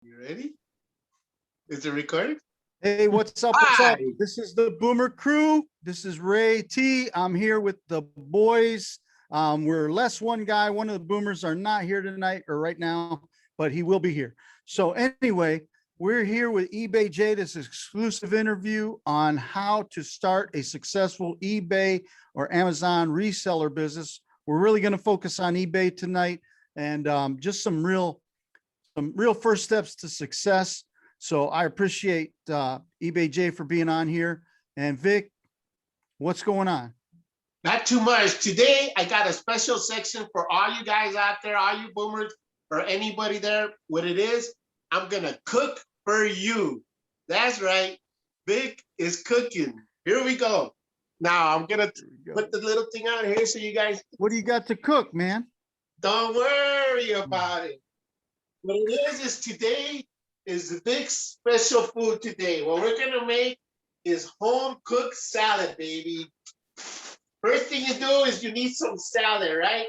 You ready? Is it recording? Hey, what's up? What's up? This is the Boomer Crew. This is Ray T. I'm here with the boys. We're less one guy. One of the boomers are not here tonight or right now, but he will be here. So anyway, we're here with eBay J. This is exclusive interview on how to start a successful eBay or Amazon reseller business. We're really going to focus on eBay tonight and just some real first steps to success. So I appreciate eBay J for being on here. And Vic, what's going on? Not too much. Today, I got a special section for all you guys out there, all you boomers, or anybody there. What it is, I'm going to cook for you. That's right. Vic is cooking. Here we go. Now, I'm going to put the little thing out here so you guys. What do you got to cook, man? Don't worry about it. What it is today is the big special food today. What we're gonna make is home cooked salad, baby. First thing you do is you need some salad, right?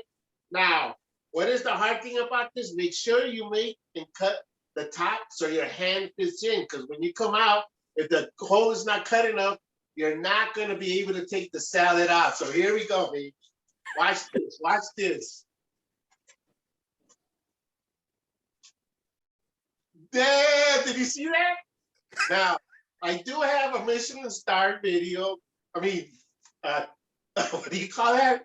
Now, what is the hard thing about this? Make sure you make and cut the top so your hand fits in, because when you come out, if the hole is not cut enough, you're not gonna be able to take the salad out. So here we go, baby. Watch this, watch this. There, did you see that? Now, I do have a Michelin star video. I mean, what do you call that?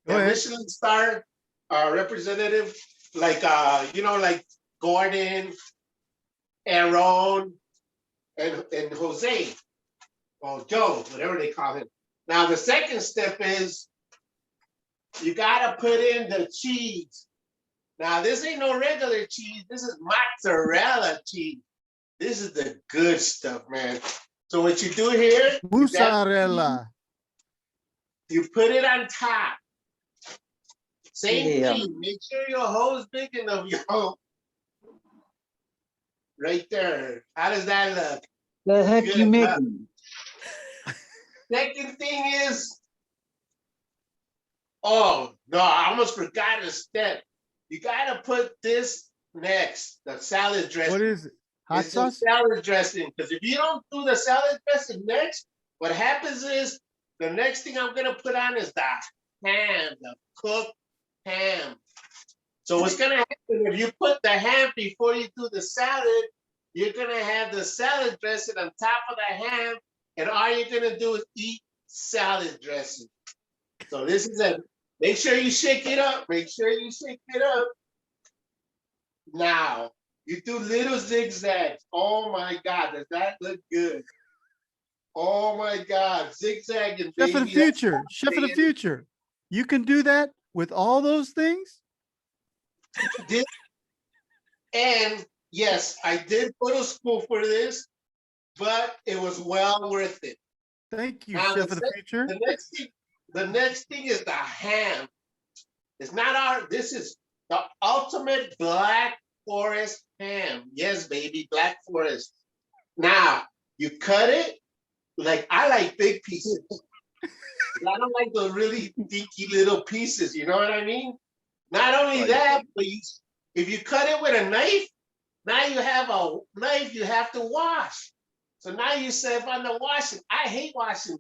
A Michelin star representative, like, like Gordon, Aaron, and Jose, or Joe, whatever they call him. Now, the second step is you gotta put in the cheese. Now, this ain't no regular cheese. This is mozzarella cheese. This is the good stuff, man. So what you do here, mozzarella. You put it on top. Same thing. Make sure your hole is big enough, yo. Right there. How does that look? The heck you making? Second thing is, oh, no, I almost forgot a step. You gotta put this next, the salad dressing. What is it? Hot sauce? Salad dressing. Because if you don't do the salad dressing next, what happens is the next thing I'm gonna put on is the ham, the cooked ham. So what's gonna happen if you put the ham before you do the salad, you're gonna have the salad dressing on top of the ham, and all you're gonna do is eat salad dressing. So this is a. Make sure you shake it up. Make sure you shake it up. Now, you do little zigzags. Oh my God, does that look good? Oh my God, zigzagging. Chef of the future, chef of the future. You can do that with all those things? And yes, I did go to school for this, but it was well worth it. Thank you, chef of the future. The next thing is the ham. It's not our, this is the ultimate Black Forest ham. Yes, baby, Black Forest. Now, you cut it, like I like big pieces. I don't like the really dinky little pieces, you know what I mean? Not only that, but if you cut it with a knife, now you have a knife you have to wash. So now you save on the washing. I hate washing.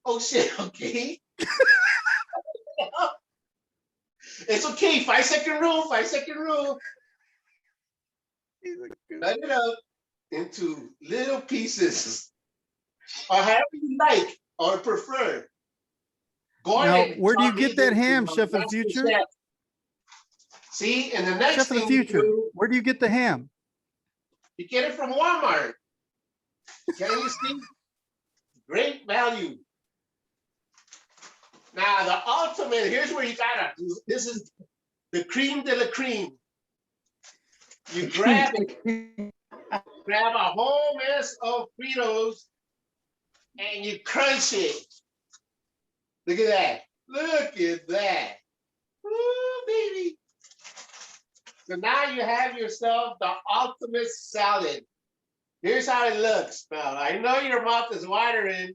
Oh shit, okay. It's okay, 5-second rule, 5-second rule. Cut it up into little pieces, or however you like or prefer. Now, where do you get that ham, chef of the future? See, and the next chef of the future, where do you get the ham? You get it from Walmart. Can you see? Great value. Now, the ultimate, here's where you gotta do, this is the cream de la cream. You grab it, grab a whole mess of Fritos, and you crunch it. Look at that. Look at that. Ooh, baby. So now you have yourself the ultimate salad. Here's how it looks. Now, I know your mouth is watering.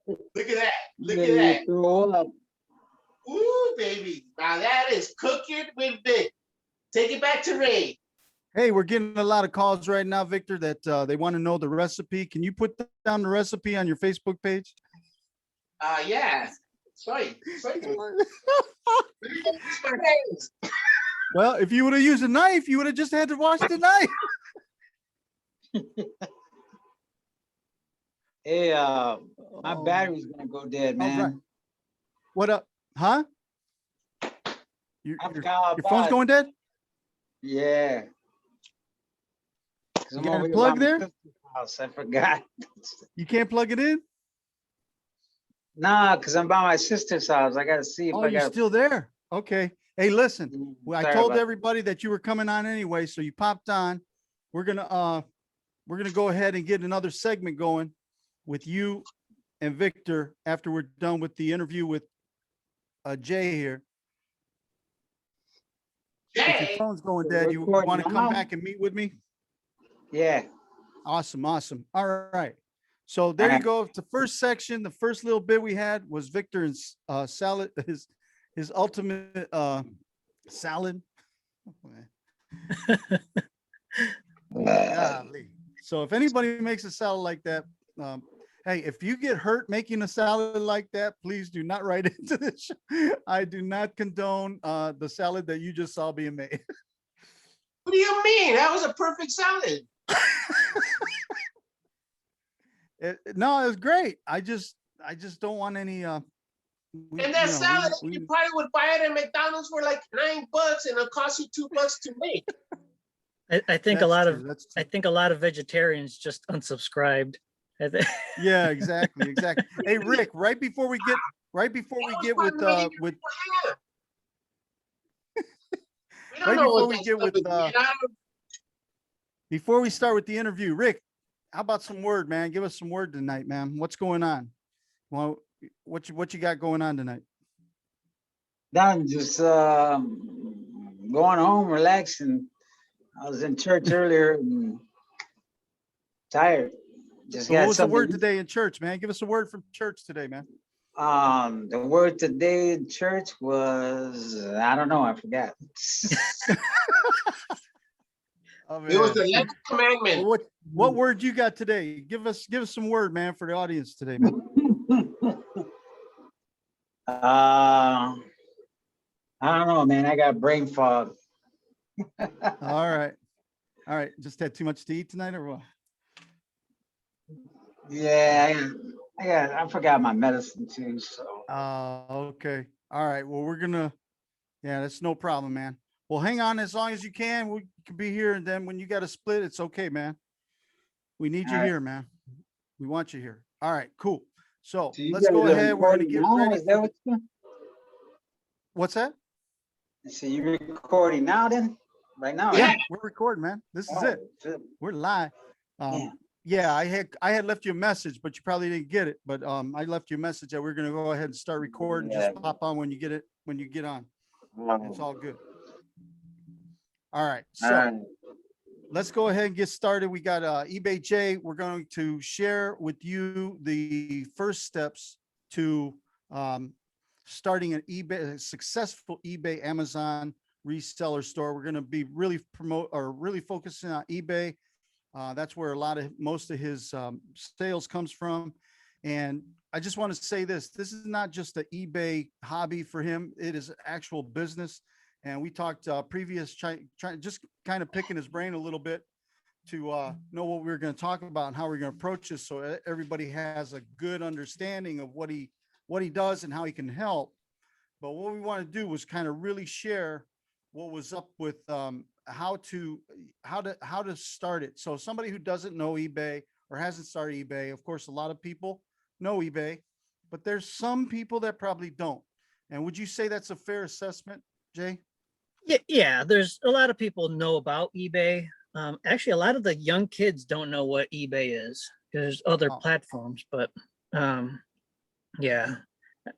Look at that. Look at that. Ooh, baby. Now that is cooking with Vic. Take it back to Ray. Hey, we're getting a lot of calls right now, Victor, that they want to know the recipe. Can you put down the recipe on your Facebook page? Yeah. Sorry. Let me use my hands. Well, if you would have used a knife, you would have just had to wash the knife. Hey, my battery's gonna go dead, All right. man. What up? Huh? I forgot all Your phone's about it. going dead? Yeah. 'Cause You I'm got over a here plug by my there? sister's house. I forgot. You can't plug it in? Nah, because I'm by my sister's house. I gotta see if Oh, I you're got. still there. Okay. Hey, listen, I Sorry told about everybody that you were coming on anyway, so you popped on. We're gonna go ahead and get another segment going with you and Victor after we're done with the interview with Jay here. If your Jay. phone's going We're dead, you recording want to come now? back and meet with me? Yeah. Awesome. Awesome. All right. So there you Alright. go. The first section, the first little bit we had was Victor and salad, his ultimate salad. Golly. So if anybody makes a salad like that, hey, if you get hurt making a salad like that, please do not write into this show. I do not condone the salad that you just saw being made. What do you mean? That was a perfect salad. No, it was great. I just don't want any And that salad, you probably would buy it at McDonald's for like $9 and it'll cost you $2 to make. I think that's I think a lot of vegetarians just unsubscribed. Yeah, exactly. Hey, Rick, right before we get with We right don't know before what we that get stuff with is made out of. before we start with the interview, Rick, how about some word, man? Give us some word tonight, man. What's going on? Well, what you got going on tonight? Done. Just going home, relaxing. I was in church earlier and tired. Just So what got was the something. word today in church, man? Give us a word from church today, man. The word today in church was, I don't know, I forgot. Oh, It was man. the 11th commandment. Well, what word you got today? Give us some word, man, for the audience today, man. I don't know, man. I got brain fog. All right. Just had too much to eat tonight, or what? Yeah, I forgot my medicine too. So Okay. All right. Well, yeah, that's no problem, man. Well, hang on as long as you can. We can be here, and then when you got to split, it's okay, man. We need you All right. here, man. We want you here. All right, cool. So you let's guys go are ahead. We're gonna recording get now? ready. Is that what you? What's that? So you're recording now then? Right now? Yeah, right? we're recording, man. This is Oh, it. shit. We're live. Yeah. Yeah, I had left you a message, but you probably didn't get it. But I left you a message that we're gonna go ahead and start recording. Just Yeah. pop on when you get it, when you get on. It's all good. All right. All So right. let's go ahead and get started. We got eBay Jay. We're going to share with you the first steps to starting an eBay, a successful eBay Amazon reseller store. We're going to be really focusing on eBay. That's where most of his sales comes from. And I just want to say this is not just an eBay hobby for him. It is actual business. And we talked just kind of picking his brain a little bit to know what we were going to talk about and how we're going to approach this, so everybody has a good understanding of what he does and how he can help. But what we want to do was kind of really share what was up with how to start it. So somebody who doesn't know eBay or hasn't started eBay, of course, a lot of people know eBay, but there's some people that probably don't. And would you say that's a fair assessment, Jay? Yeah, there's a lot of people know about eBay. Actually, a lot of the young kids don't know what eBay is. There's other platforms, but yeah,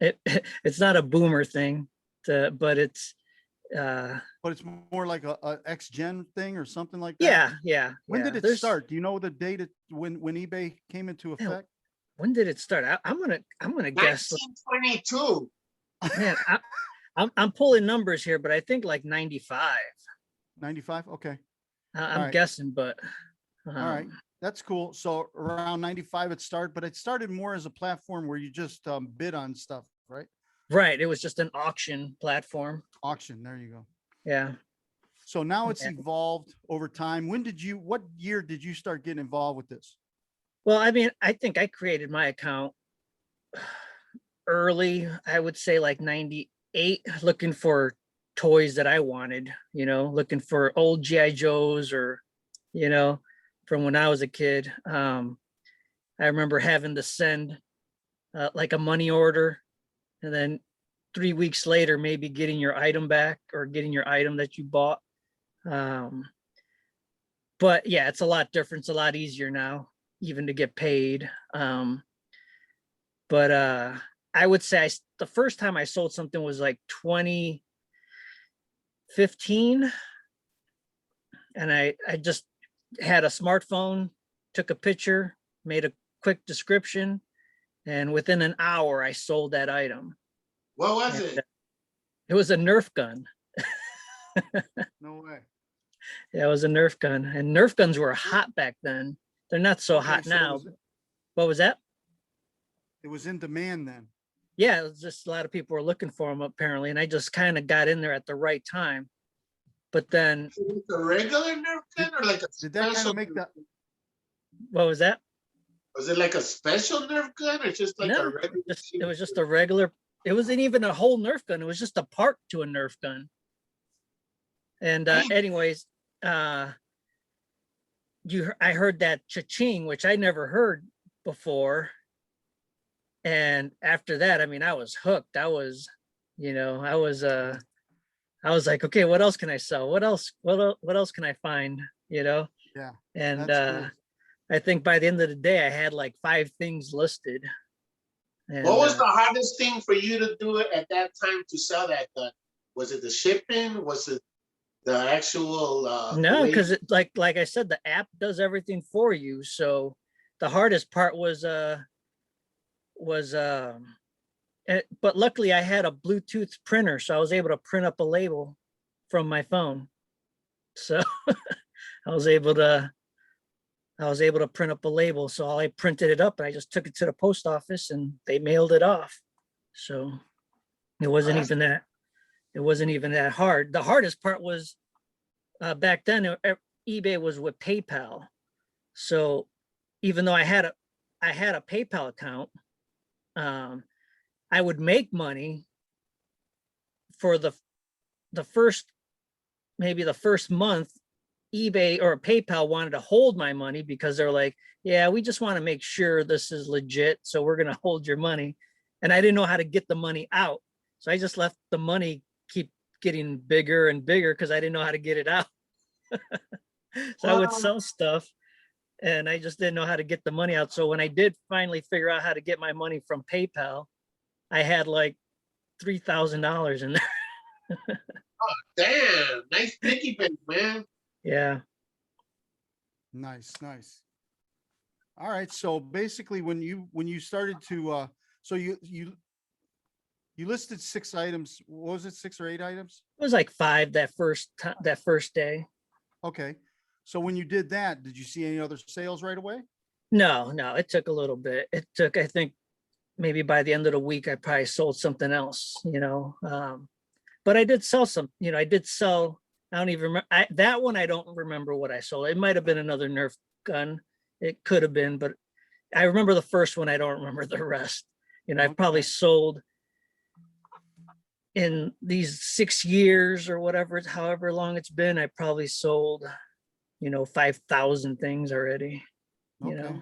it's not a boomer thing, but it's but it's more like a X-Gen thing or something like that. Yeah. When did it start? Do you know the date when eBay came into effect? When did it start? I'm gonna guess 1922. Man, I'm pulling numbers here, but I think like 95. 95? Okay. I'm right. guessing, but All right. That's cool. So around 95 it started, but it started more as a platform where you just bid on stuff, right? right. It was just an auction platform. Auction. There you go. Yeah. So now it's Yeah. evolved over time. What year did you start getting involved with this? Well, I mean, I think I created my account early, I would say like 98, looking for toys that I wanted, looking for old G.I. Joes or, you know, from when I was a kid. I remember having to send like a money order, and then 3 weeks later, maybe getting your item back or getting your item that you bought. Um, but yeah, it's a lot different. It's a lot easier now, even to get paid. But I would say the first time I sold something was like 2015. And I just had a smartphone, took a picture, made a quick description, and within an hour I sold that item. What was And it? it was a Nerf gun. No way. Yeah, it was a Nerf gun. And Nerf guns were hot back then. They're not so Okay, hot so now. What was that? it was in demand then. Yeah, it was just a lot of people were looking for them apparently. And I just kind of got in there at the right time. But then, Like a regular Nerf gun or like a Did that kind special? of make that? what was that? Was it like a special Nerf gun or just like a No, regular? it was just a regular, it wasn't even a whole Nerf gun. It was just a part to a Nerf gun. And anyways, I heard that cha-ching, which I never heard before. And after that, I mean, I was hooked. I was like, okay, what else can I sell? What else can I find? Yeah. And That's cool. I think by the end of the day, I had like 5 things listed. And, What was the hardest thing for you to do it at that time to sell that gun? Was it the shipping? Was it the actual no, way? because like I said, the app does everything for you. So the hardest part was but luckily I had a Bluetooth printer, so I was able to print up a label from my phone. So I was able to print up a label. So I printed it up and I just took it to the post office and they mailed it off. So it wasn't That's- even that hard. The hardest part was back then eBay was with PayPal. So even though I had a PayPal account, I would make money for the first month. eBay or PayPal wanted to hold my money because they're like, yeah, we just want to make sure this is legit, so we're going to hold your money. And I didn't know how to get the money out, so I just left the money keep getting bigger and bigger because I didn't know how to get it out. So I would sell stuff and I just didn't know how to get the money out. So when I did finally figure out how to get my money from PayPal, I had like $3,000 in there. Damn, nice piggy bank, man. Yeah. Nice. All right. So basically when you started to so you listed 6 items. What was it? 6 or 8 items? It was like 5 that first day. Okay. So when you did that, did you see any other sales right away? No, it took a little bit. It took, I think maybe by the end of the week, I probably sold something else, but I did sell some, I did sell, I don't even remember that one. I don't remember what I sold. It might've been another Nerf gun. It could have been, but I remember the first one. I don't remember the rest. I've probably Okay. sold in these 6 years or whatever, however long it's been, I probably sold, 5,000 things already, Okay.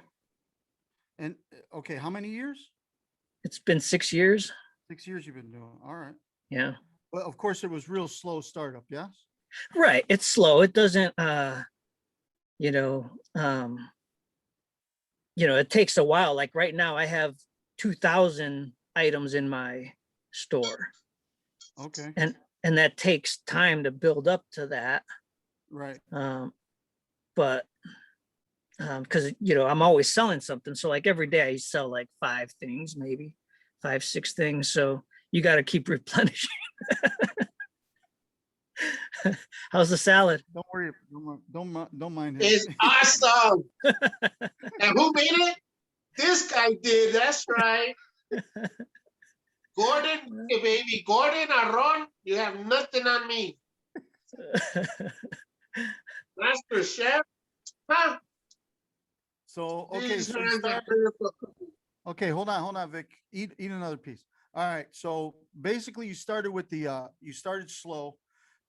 And okay, how many years? It's been 6 years. 6 years you've been doing. All right. Yeah. Well, of course it was real slow startup, yes? Right. It's slow. It doesn't, you know, um, it takes a while. Like right now I have 2,000 items in my store, Okay. and that takes time to build up to that. Right. But because I'm always selling something, so like every day I sell like 5 things, maybe 5, 6 things, so you got to keep replenishing. How's the salad? Don't worry. Don't mind him. It's awesome. And who made it? This guy did. That's right. Gordon, hey baby, Gordon Aron, you have nothing on me. Master Chef, huh? So, okay. These So hands are here for cooking. okay, hold on, Vic. Eat another piece. All right. So basically you started with you started slow,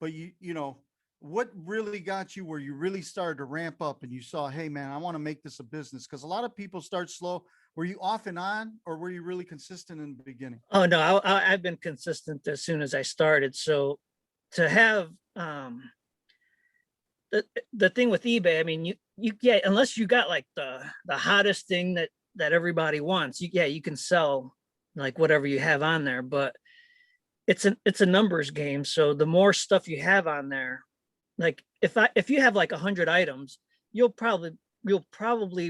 but you know, what really got you where you really started to ramp up and you saw, hey man, I want to make this a business? Because a lot of people start slow. Were you off and on, or were you really consistent in the beginning? Oh no, I've been consistent as soon as I started. So to have the thing with eBay, I mean, you yeah, unless you got like the hottest thing that everybody wants, you can sell like whatever you have on there, but it's a numbers game. So the more stuff you have on there, like if you have like 100 items, you'll probably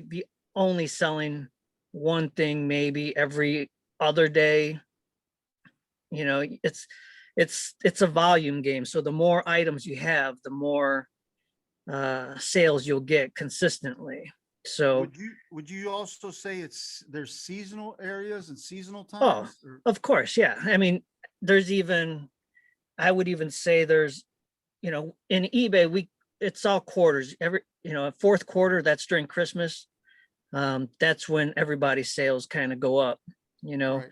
be only selling one thing maybe every other day. You know, it's a volume game. So the more items you have, the more sales you'll get consistently. So Would you also say there's seasonal areas and seasonal oh, times? of course, yeah. I mean, I would even say there's, you know, in eBay, it's all quarters. Fourth quarter, that's during Christmas. That's when everybody's sales kind of go up, you know,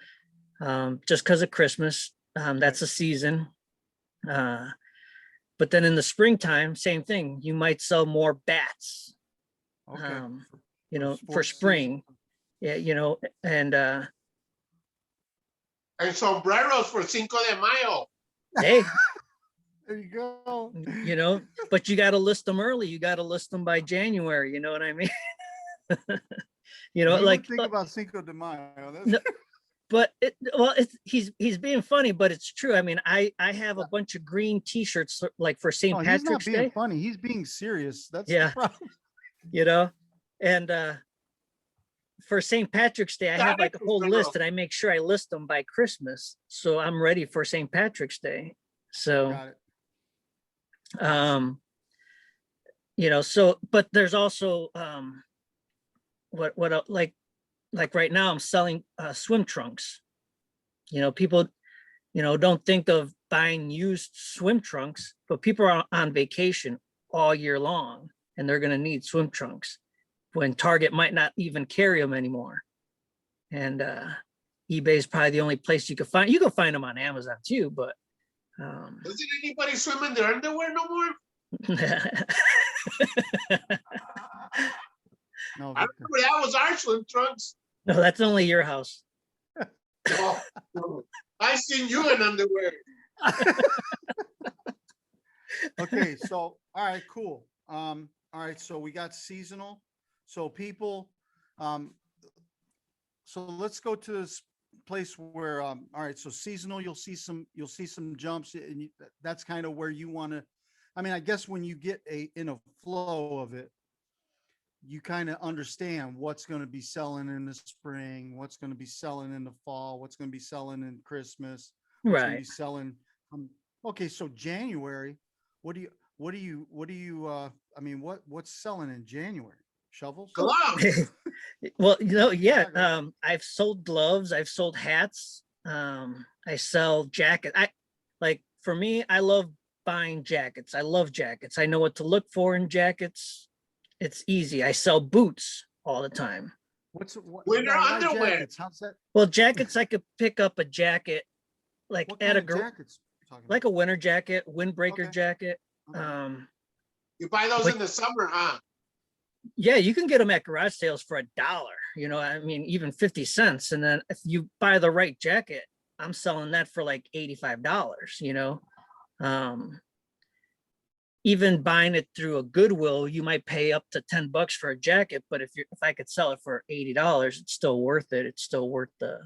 Right. just because of Christmas. That's a season. But then in the springtime, same thing. You might sell more bats, Okay. you know, for sports spring. season. Yeah, you know, and And sombreros for Cinco de Mayo. hey, There you go. you know, but you got to list them early. You got to list them by January. You know what I mean? You know, You like would think about Cinco de Mayo. no, but he's being funny, but it's true. I mean, I have a bunch of green T-shirts like for No, St. he's not Patrick's being Day. funny. He's being serious. That's the Yeah, problem. you know, and for St. Patrick's Day, I have like a whole list, and I make sure I list them by Christmas, so I'm ready for St. Patrick's Day. So, Got it. you know, so but there's also like right now I'm selling swim trunks. You know, people, you know, don't think of buying used swim trunks, but people are on vacation all year long and they're going to need swim trunks when Target might not even carry them anymore. And eBay is probably the only place you can find them on Amazon too, but Doesn't anybody swim in their underwear no more? No, I Victor. remember that was our swim trunks. No, that's only your house. Oh, I seen you in underwear. Okay, so all right, cool. All right, so we got seasonal. So people, so let's go to this place where all right, so seasonal, you'll see some jumps, and that's kind of where you want to. I mean, I guess when you get in a flow of it, you kind of understand what's going to be selling in the spring, what's going to be selling in the fall, what's going to be selling in Christmas, what's going to Right. be selling. Okay, so January, what do you I mean, what's selling in January? Shovels? Gloves. Well, you know, yeah. Yeah, I've sold gloves, I've sold hats, I sell jackets. For me, I love buying jackets. I love jackets. I know what to look for in jackets. It's easy. I sell boots all the time. Winter why underwear. jackets? How's that? Well, jackets, I could pick up a jacket like What at kind a of jackets are you talking like a winter jacket, windbreaker Okay. jacket. Okay. You buy those But- in the summer, huh? Yeah, you can get them at garage sales for $1. You know, I mean, even 50 cents. And then if you buy the right jacket, I'm selling that for like $85, you know. Even buying it through a Goodwill, you might pay up to $10 for a jacket, but if I could sell it for $80, it's still worth it. It's still worth the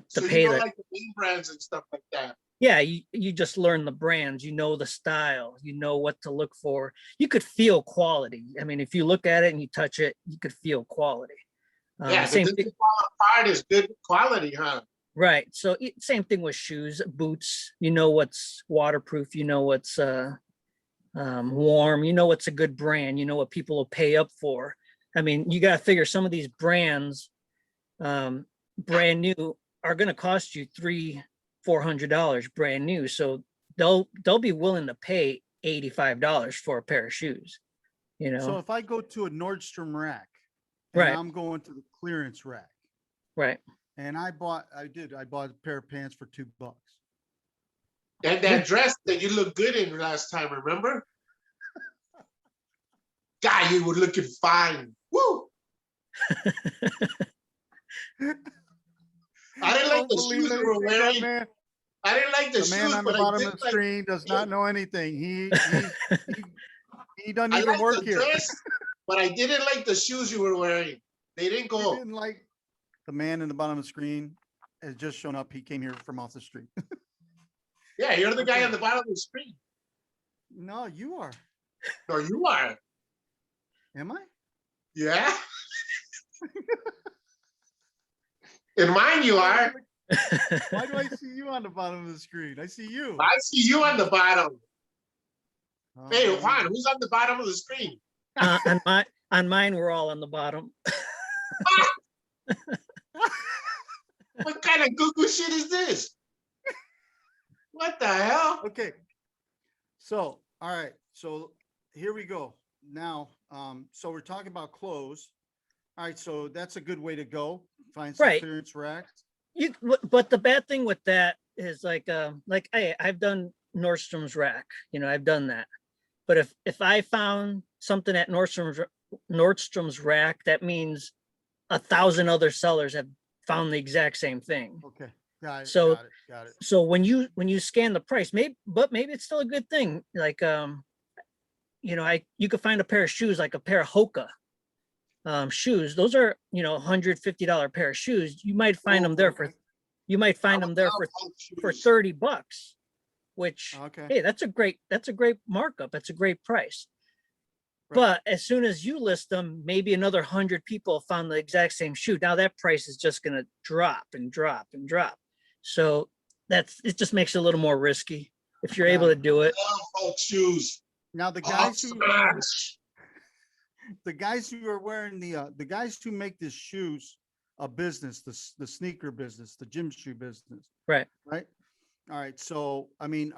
So pay you know, that. like the name brands and stuff like that. Yeah, you just learn the brands, you know the style, you know what to look for. You could feel quality. I mean, if you look at it and you touch it, you could feel quality. Yeah, the Same thing. disqualified is good quality, huh? Right. So same thing with shoes, boots, you know, what's waterproof, you know, what's warm, you know, what's a good brand, you know, what people will pay up for. I mean, you got to figure some of these brands, brand new, are going to cost you $300-400 brand new. So they'll be willing to pay $85 for a pair of shoes, you So know? if I go to a Nordstrom rack and Right. I'm going to the clearance rack Right. and I bought a pair of pants for $2. And that dress that you looked good in last time, remember? God, you were looking fine. Woo! I didn't like Don't the believe shoes you were anything that wearing. man, I didn't like the the man shoes, on the but I bottom did of the like. screen does not know anything. He doesn't I even liked work the here. dress, but I didn't like the shoes you were wearing. They didn't He go. didn't like the man in the bottom of the screen has just shown up. He came here from off the street. Yeah, you're the guy Okay. on the bottom of the screen. No, you are. No, you are. Am I? Yeah. In mine, you are. Why do I see you on the bottom of the screen? I see you. I see you on the bottom. Hey, Oh, Juan, who's on the bottom of the screen? On mine, we're all on the bottom. What kind of Google shit is this? What the hell? okay. So, all right. So here we go. Now, so we're talking about clothes. All right. So that's a good way to go. Find some Right. clearance racks. But the bad thing with that is like I've done Nordstrom's rack, you know, I've done that. But if I found something at Nordstrom's rack, that means 1,000 other sellers have found the exact same thing. Okay. Got it. So- got it. So when you scan the price, maybe it's still a good thing. Like you know, you could find a pair of shoes, like a pair of Hoka shoes. Those are, you know, $150 pair of shoes. You might find them there for Okay. for $30, which Okay. hey, that's a great markup. That's a great price. Right. But as soon as you list them, maybe another 100 people found the exact same shoe. Now that price is just going to drop and drop and drop. So it just makes it a little more risky if you're able to do it. Folk shoes. Now the Oh, guys smash. who are wearing the guys who make this shoes a business, the sneaker business, the gym shoe business. Right. Right. All right. So, I mean,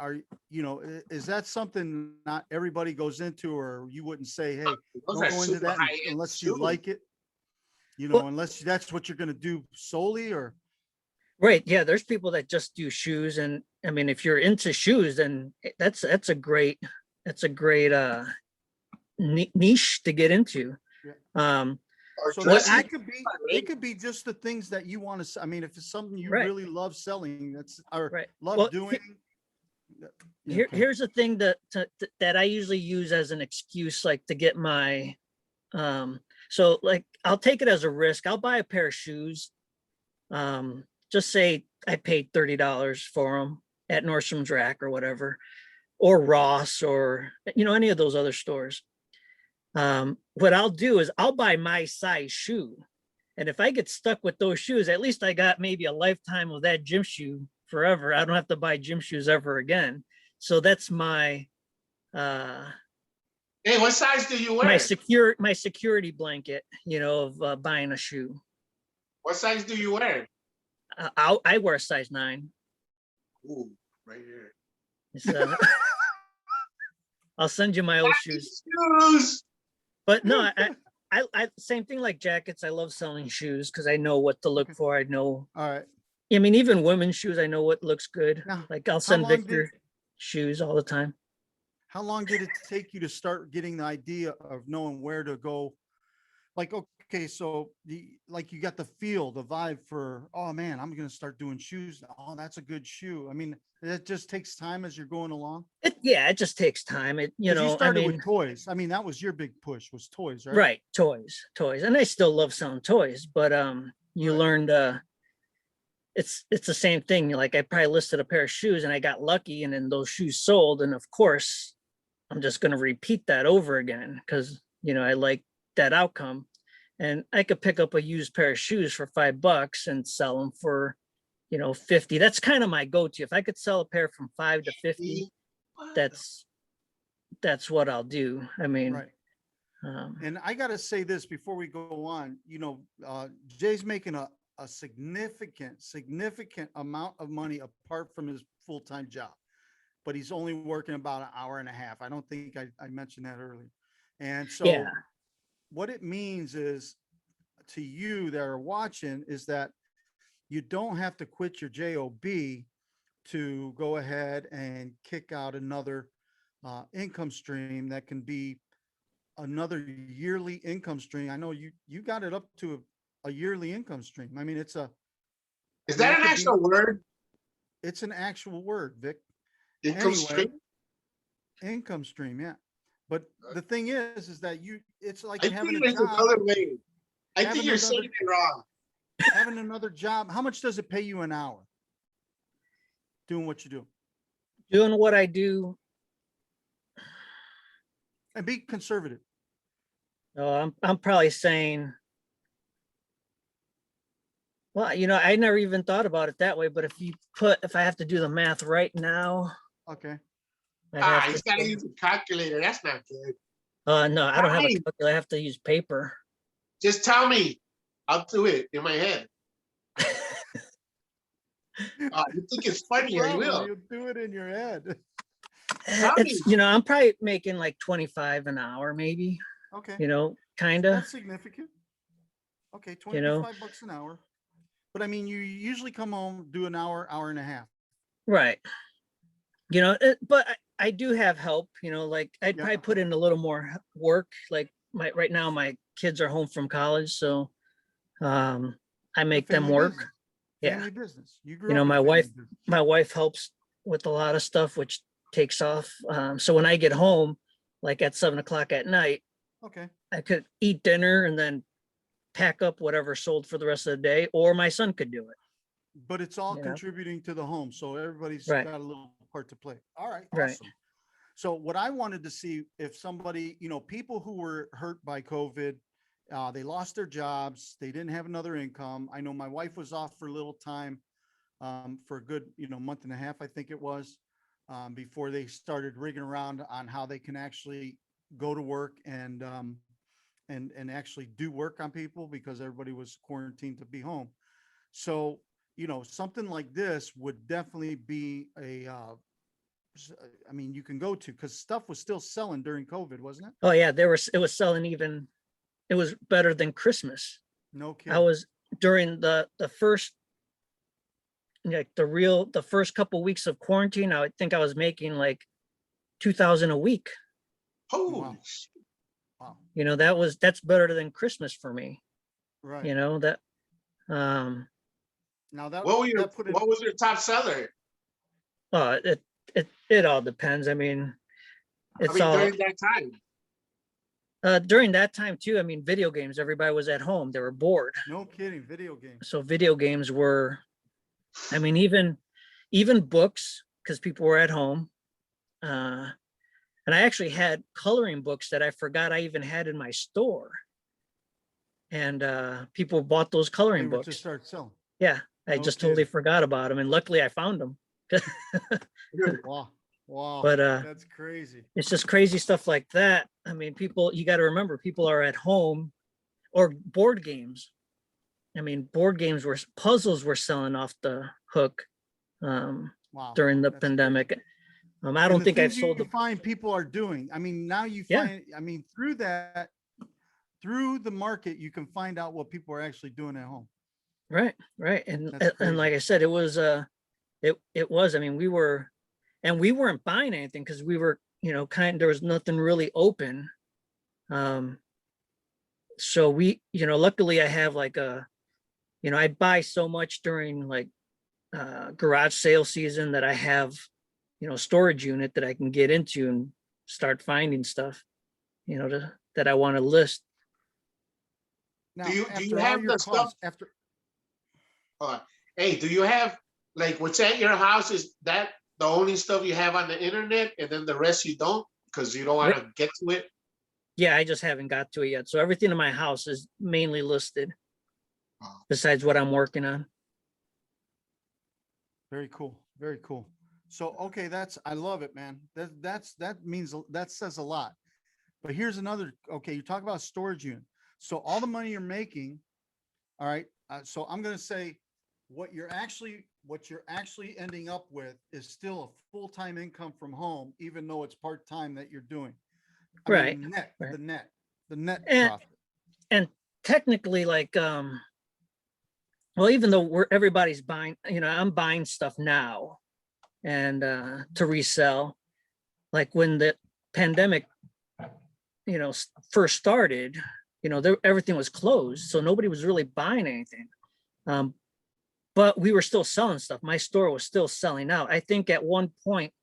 is that something not everybody goes into, or you wouldn't say, hey, Those don't are go into super that high-end unless you shoes. like it, you know, Well- unless that's what you're going to do solely, or Right. Yeah. There's people that just do shoes. And I mean, if you're into shoes, then that's a great niche to get into. Yeah. Or so dress that shoes. it could be just the things that you want to. I mean, if it's something you Right. really love selling, or Right. love Well, doing. Yeah, okay. Here's the thing that I usually use as an excuse, like to get my, so like, I'll take it as a risk. I'll buy a pair of shoes. Just say I paid $30 for them at Nordstrom's rack or whatever, or Ross, or, you know, any of those other stores. What I'll do is I'll buy my size shoe. And if I get stuck with those shoes, at least I got maybe a lifetime of that gym shoe forever. I don't have to buy gym shoes ever again. So that's my Hey, what size do you wear? my security blanket, you know, of buying a shoe. What size do you wear? I wear a size 9. Ooh, right here. It's, I'll send you my old shoes. Shoes. But no, I same thing like jackets. I love selling shoes because I know what to look Okay. for. I know. All right. I mean, even women's shoes, I know what looks good. Now, Like I'll send long did- Victor shoes all the time. How long did it take you to start getting the idea of knowing where to go? Like, okay, so like you got the feel, the vibe for, oh man, I'm going to start doing shoes. Oh, that's a good shoe. I mean, it just takes time as you're going along. It just takes time. 'Cause You know, I started mean, with toys. I mean, that was your big push, was toys, right? right. Toys. And I still love selling toys, but you Right. learned it's the same thing. Like I probably listed a pair of shoes and I got lucky and then those shoes sold. And of course, I'm just going to repeat that over again because, you know, I like that outcome. And I could pick up a used pair of shoes for $5 and sell them for, you know, 50. That's kind of my go-to. If I could sell a pair from 5 to 50, that's what I'll do. I mean, Right. And I got to say this before we go on, you know, Jay's making a significant amount of money apart from his full-time job, but he's only working about an hour and a half. I don't think I mentioned that earlier. And so yeah, what it means is to you that are watching is that you don't have to quit your job to go ahead and kick out another income stream that can be another yearly income stream. I know you got it up to a yearly income stream. I mean, Is that an actual word? It's an actual word, Vic. Income stream? Income stream, yeah. But the thing is that it's like I having think a there's job. another way. I Having think you're another- saying it wrong. Having another job. How much does it pay you an hour doing what you do? doing what I do. And be conservative. I'm probably saying, well, you know, I never even thought about it that way, but if I have to do the math right now, Okay. He's got to use a calculator. That's not good. no, I don't have a Fine. calculator. I have to use paper. Just tell me. I'll do it in my head. You think it's funny, I will. You do it in your head. It's, you know, I'm probably making like 25 an hour, maybe, Okay. you know, kind of. That's significant. Okay, 25 bucks an hour. But I mean, you usually come home, do an hour, hour and a half. Right. You know, but I do have help, you know, like I'd probably put in a little more work. Like right now, my kids are home from college, so I make them work. Business. Yeah. Family business. You grew You know, up in my family wife, business. my wife helps with a lot of stuff, which takes off. So when I get home, like at 7 o'clock at night, Okay. I could eat dinner and then pack up whatever sold for the rest of the day, or my son could do it. But it's all You know? contributing to the home. So everybody's Right. got a little part to play. All right. Right. Awesome. So what I wanted to see if somebody, you know, people who were hurt by COVID, they lost their jobs, they didn't have another income. I know my wife was off for a little time, for a good, you know, month and a half, I think it was, before they started rigging around on how they can actually go to work and actually do work on people because everybody was quarantined to be home. So, you know, something like this would definitely be I mean, you can go to, because stuff was still selling during COVID, wasn't it? Oh yeah, it was selling even, it was better than Christmas. No kidding. I was during the first, like the first couple weeks of quarantine, I think I was making like 2,000 a week. Holy Wow. shit. Wow. You know, that's better than Christmas for me. Right. You know, that Now that What was your top seller? it all depends. I mean, it's all during that time. during that time too. I mean, video games, everybody was at home, they were bored. No kidding. Video games. So video games were, I mean, even books, because people were at home. And I actually had coloring books that I forgot I even had in my store. And people bought those They coloring were books. just start selling. Yeah, I just totally forgot about them, and luckily I found them. Wow. Wow. But that's crazy. it's just crazy stuff like that. I mean, you got to remember, people are at home, or board games. I mean, puzzles were selling off the hook Wow. during the That's pandemic. crazy. I don't think I've things sold you find people are doing. I mean, now you Yeah. find, I mean, through the market, you can find out what people are actually doing at home. Right. And That's crazy. like I said, it was I mean, we weren't buying anything because we were, you know, there was nothing really open. So we, you know, luckily I have like you know, I buy so much during like garage sale season that I have, you know, storage unit that I can get into and start finding stuff, you know, that I want to list. Now, Do you after all have your the stuff? after Hold on. Hey, do you have, like, what's at your house, is that the only stuff you have on the internet, and then the rest you don't because you don't want to get to it? Yeah, I just haven't got to it yet. So everything in my house is mainly listed, Oh. besides what I'm working on. Very cool. Very cool. So, okay, I love it, man. That says a lot. But here's another, okay, you talk about storage unit. So all the money you're making, all right. So I'm going to say what you're actually ending up with is still a full-time income from home, even though it's part-time that you're doing. I Right. mean, Right. the net And profit. and technically, like, well, even though everybody's buying, I'm buying stuff now and to resell. Like when the pandemic, first started, everything was closed, so nobody was really buying anything. But we were still selling stuff. My store was still selling out. I think at one point,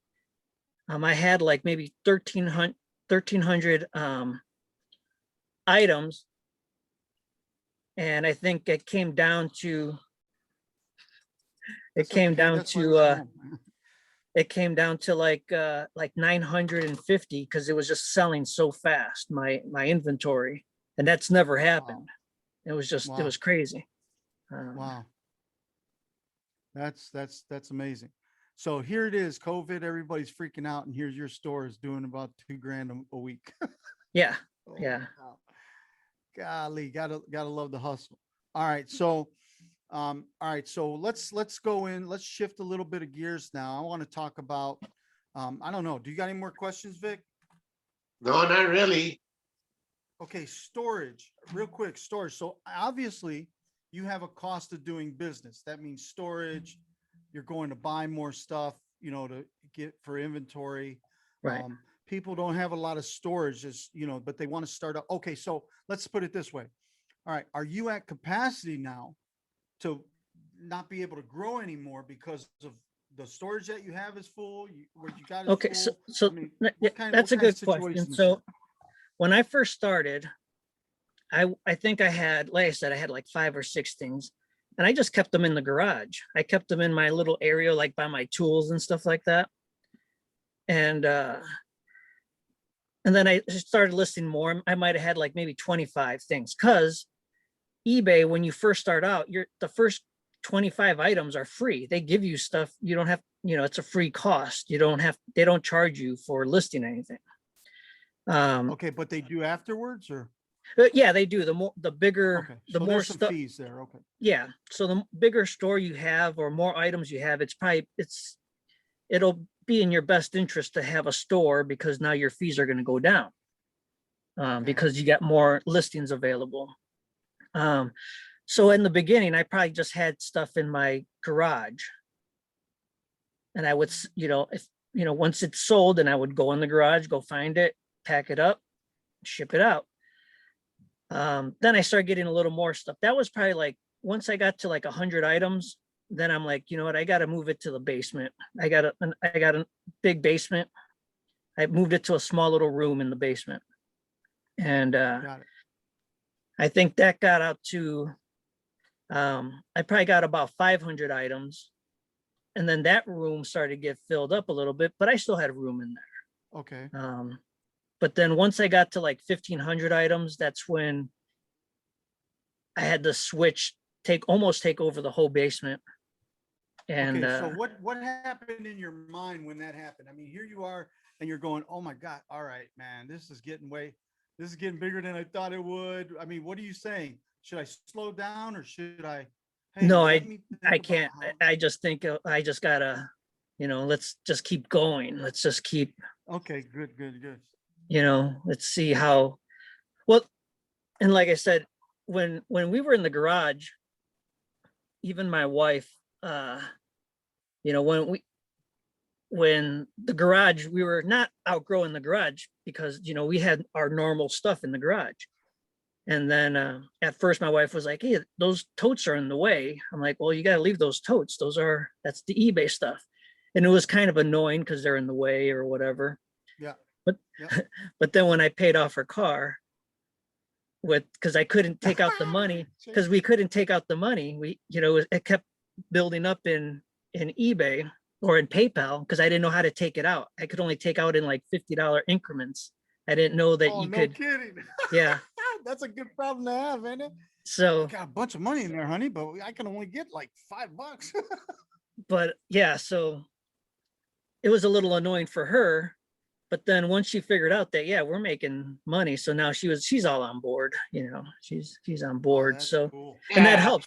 I had like maybe 1,300 items, and I think it came down to That's okay. That's why we're home. it came down to like 950 because it was just selling so fast, my inventory, and that's never happened. It was just, it Wow. was crazy. Wow. That's amazing. So here it is, COVID, everybody's freaking out, and here's your store is doing about $2,000 a week. Yeah. Oh, Yeah. wow. Golly, gotta love the hustle. All right. So all right, so let's go in, let's shift a little bit of gears now. I want to talk about I don't know, do you got any more questions, Vic? No, not really. Okay, storage, real quick, storage. So obviously you have a cost of doing business. That means storage, you're going to buy more stuff, to get for inventory. Right. People don't have a lot of storage, but they want to start up. Okay, so let's put it this way. All right, are you at capacity now to not be able to grow anymore because of the storage that you have is full, what you got is Okay. So, full? I mean, that's a good question. situation is So that? when I first started, I think I had, like I said, I had like 5 or 6 things, and I just kept them in the garage. I kept them in my little area, like by my tools and stuff like that. And then I started listing more. I might have had like maybe 25 things, because eBay, when you first start out, the first 25 items are free. They give you stuff. You don't have, it's a free cost. They don't charge you for listing anything. Okay, but they do afterwards, or? But yeah, they do. The bigger, Okay, the so more there's some stuff. fees there. Okay. Yeah. So the bigger store you have or more items you have, it'll be in your best interest to have a store, because now your fees are going to go down, because you got more listings available. So in the beginning, I probably just had stuff in my garage, and I would, if, once it's sold, and I would go in the garage, go find it, pack it up, ship it out. Then I started getting a little more stuff. That was probably like, once I got to like 100 items, then I'm like, you know what, I got to move it to the basement. I got a big basement. I moved it to a small little room in the basement. And Got it. I think that got out to, I probably got about 500 items. And then that room started to get filled up a little bit, but I still had room in there. Okay. But then once I got to like 1,500 items, that's when I had to switch, almost take over the whole basement. And okay, so what happened in your mind when that happened? I mean, here you are, and you're going, oh my God, all right, man, this is getting bigger than I thought it would. I mean, what are you saying? Should I slow down, or should I? Hey, no, let me think I about can't. I just think I just gotta, let's just keep going. Let's just keep, Okay, good. let's see how, well, and like I said, when we were in the garage, even my wife, when the garage, we were not outgrowing the garage, because, we had our normal stuff in the garage. And then at first my wife was like, hey, those totes are in the way. I'm like, well, you got to leave those totes. That's the eBay stuff. And it was kind of annoying because they're in the way or whatever. Yeah. But, but then when I paid off her car, because I couldn't take out the money, because we couldn't take out the money. It kept building up in eBay or in PayPal, because I didn't know how to take it out. I could only take out in like $50 increments. I didn't know that you could. No kidding. Yeah. That's a good problem to have, ain't it? So I got a bunch of money in there, honey, but I can only get like $5. but yeah, so it was a little annoying for her. But then once she figured out that, yeah, we're making money. So now she's all on board, she's on Oh, board. that's So, cool. and that Yeah, helps.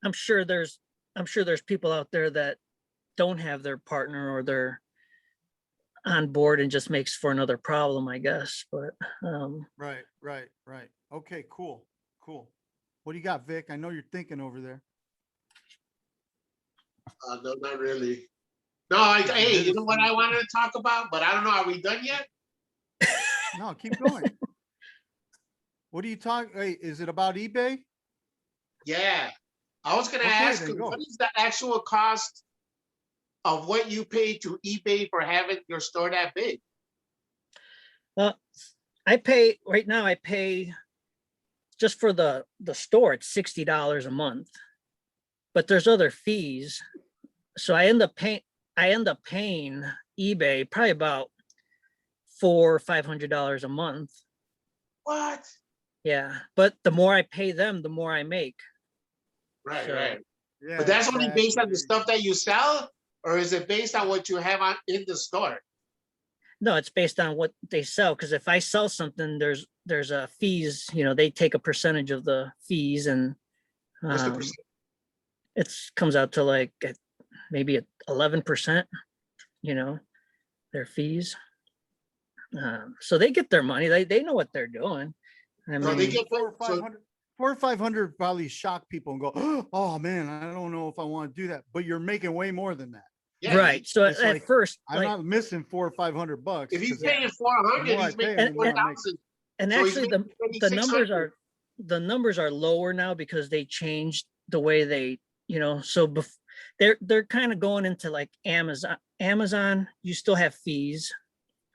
I'm sure there's, I'm sure there's people out there that don't have their partner or they're on board and just makes for another problem, I guess. But Right, right, right. Okay, cool, cool. What do you got, Vic? I know you're thinking over there. no, not really. No, Did you hey, hit you us know what with I it? wanted to talk about, but I don't know. Are we done yet? No, keep going. What do you talk? Hey, is it about eBay? Yeah. I was gonna Okay, ask then you, go. what is the actual cost of what you pay to eBay for having your store that big? well, I pay right now. I pay just for the store. It's $60 a month, but there's other fees. So I end up paying eBay probably about $400 or $500 a month. What? Yeah, but the more I pay them, the more I make. Right, So right. But Yeah, that's only based exactly. on the There you go. stuff that you sell, or is it based on what you have on in the store? no, it's based on what they sell. Because if I sell something, there's a fees. They take a percentage of the fees, and What's the um, percent? it's comes out to like maybe 11%. Their fees. So they get their money. They know what they're doing. I So they mean, get Four paid. or So 500, 400 or 500 probably shock people and go, oh man, I don't know if I want to do that. But you're making way more than that. yeah, right. So It's at like first, I'm like, not missing 400 or 500 bucks if he's because yeah, paying the 400, more I he's pay making him, the and more and, I make. 4,000. and So he's actually making the numbers 600. are lower now because they changed the way they, so they're kind of going into like Amazon, you still have fees.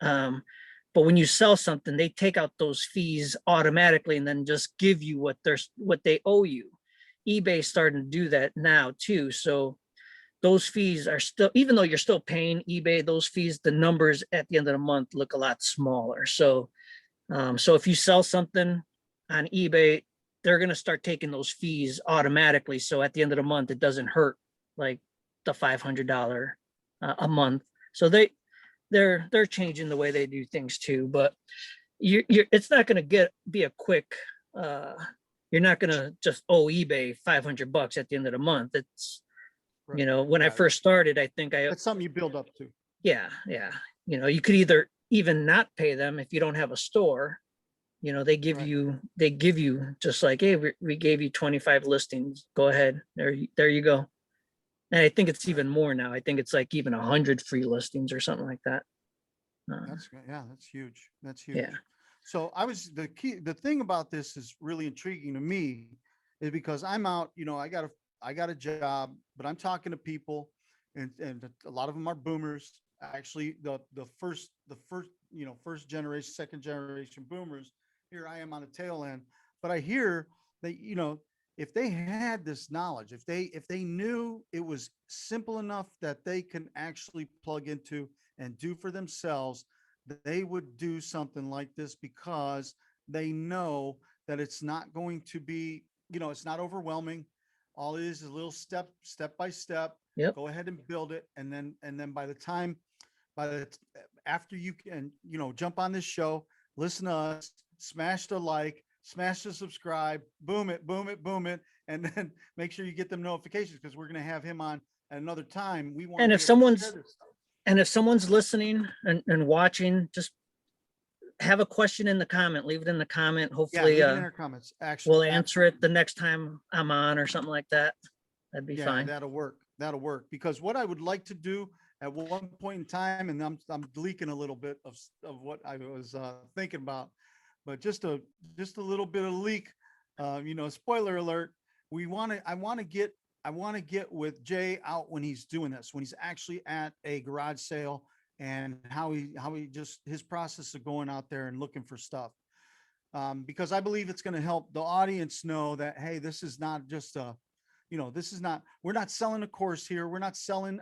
But when you sell something, they take out those fees automatically and then just give you what they owe you. eBay's starting to do that now too. So those fees are still, even though you're still paying eBay those fees, the numbers at the end of the month look a lot smaller. So if you sell something on eBay, they're going to start taking those fees automatically. So at the end of the month, it doesn't hurt like the $500 a month. So they're changing the way they do things too. But it's not going to be a quick. Uh, you're not going to just owe eBay $500 at the end of the month. It's Right. when I Yeah, first started, I think that's something you build up to. yeah. You could either even not pay them if you don't have a store. They give Right. you just like, hey, we gave you 25 listings. Go ahead. There you go. And I think it's Right. even more now. I think it's like even 100 free listings or something like that. That's huge. That's huge. Yeah. So the thing about this is really intriguing to me is because I'm out, I got a job, but I'm talking to people and a lot of them are boomers. Actually, first generation, second generation boomers. Here I am on the tail end, but I hear that, if they had this knowledge, if they knew it was simple enough that they can actually plug into and do for themselves, they would do something like this because they know that it's not going to be, it's not overwhelming. All it is a little step by step. Yep. Go ahead and build it. And then by the time, after you can, jump on this show, listen to us, smash the like, smash the subscribe, boom it, boom it, boom it. And then make sure you get them notifications because we're going to have him on at another time. We want And to if be able to share someone's this stuff. and if someone's listening and watching, just have a question in the comment. Leave it in the comment. Yeah, Hopefully, leave it in our comments. Actually, we'll answer it the next time I'm on or something like that. That'd be yeah, fine. that'll work. That'll work. Because what I would like to do at one point in time, and I'm leaking a little bit of what I was thinking about, but just a little bit of leak. Spoiler alert. I want to get with Jay out when he's doing this, when he's actually at a garage sale, and how he just his process of going out there and looking for stuff. Because I believe it's going to help the audience know that, hey, this is not just we're not selling a course here. We're not selling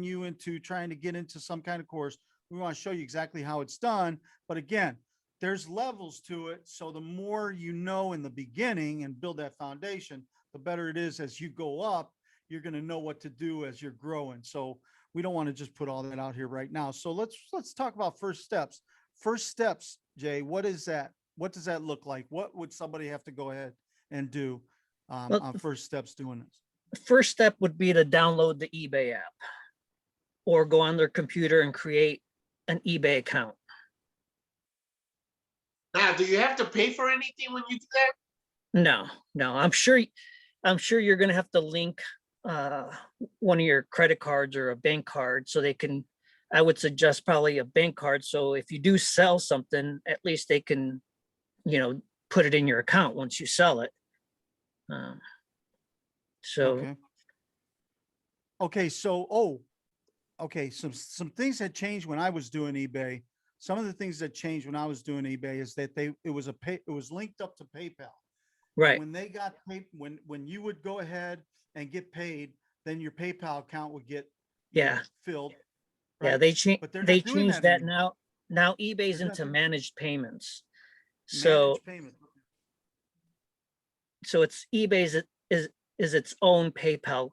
you into trying to get into some kind of course. We want to show you exactly how it's done. But again, there's levels to it. So the more you know in the beginning and build that foundation, the better it is as you go up. you're going to know what to do as you're growing. So we don't want to just put all that out here right now. So let's talk about first steps. First steps, Jay, what is that? What does that look like? What would somebody have to go ahead and do Well, on first steps doing this? First step would be to download the eBay app or go on their computer and create an eBay account. Now, do you have to pay for anything when you do that? No, I'm sure you're going to have to link one of your credit cards or a bank card so they can, I would suggest probably a bank card. So if you do sell something, at least they can, put it in your account once you sell it. So, Okay. Some things had changed when I was doing eBay. Some of the things that changed when I was doing eBay is that it was linked up to PayPal. right. When they got paid, when you would go ahead and get paid, then your PayPal account would get filled. Yeah, right? But they're they not doing changed that anymore. now eBay's They're not into doing- managed payments. So Managed payment. it's eBay's is its own PayPal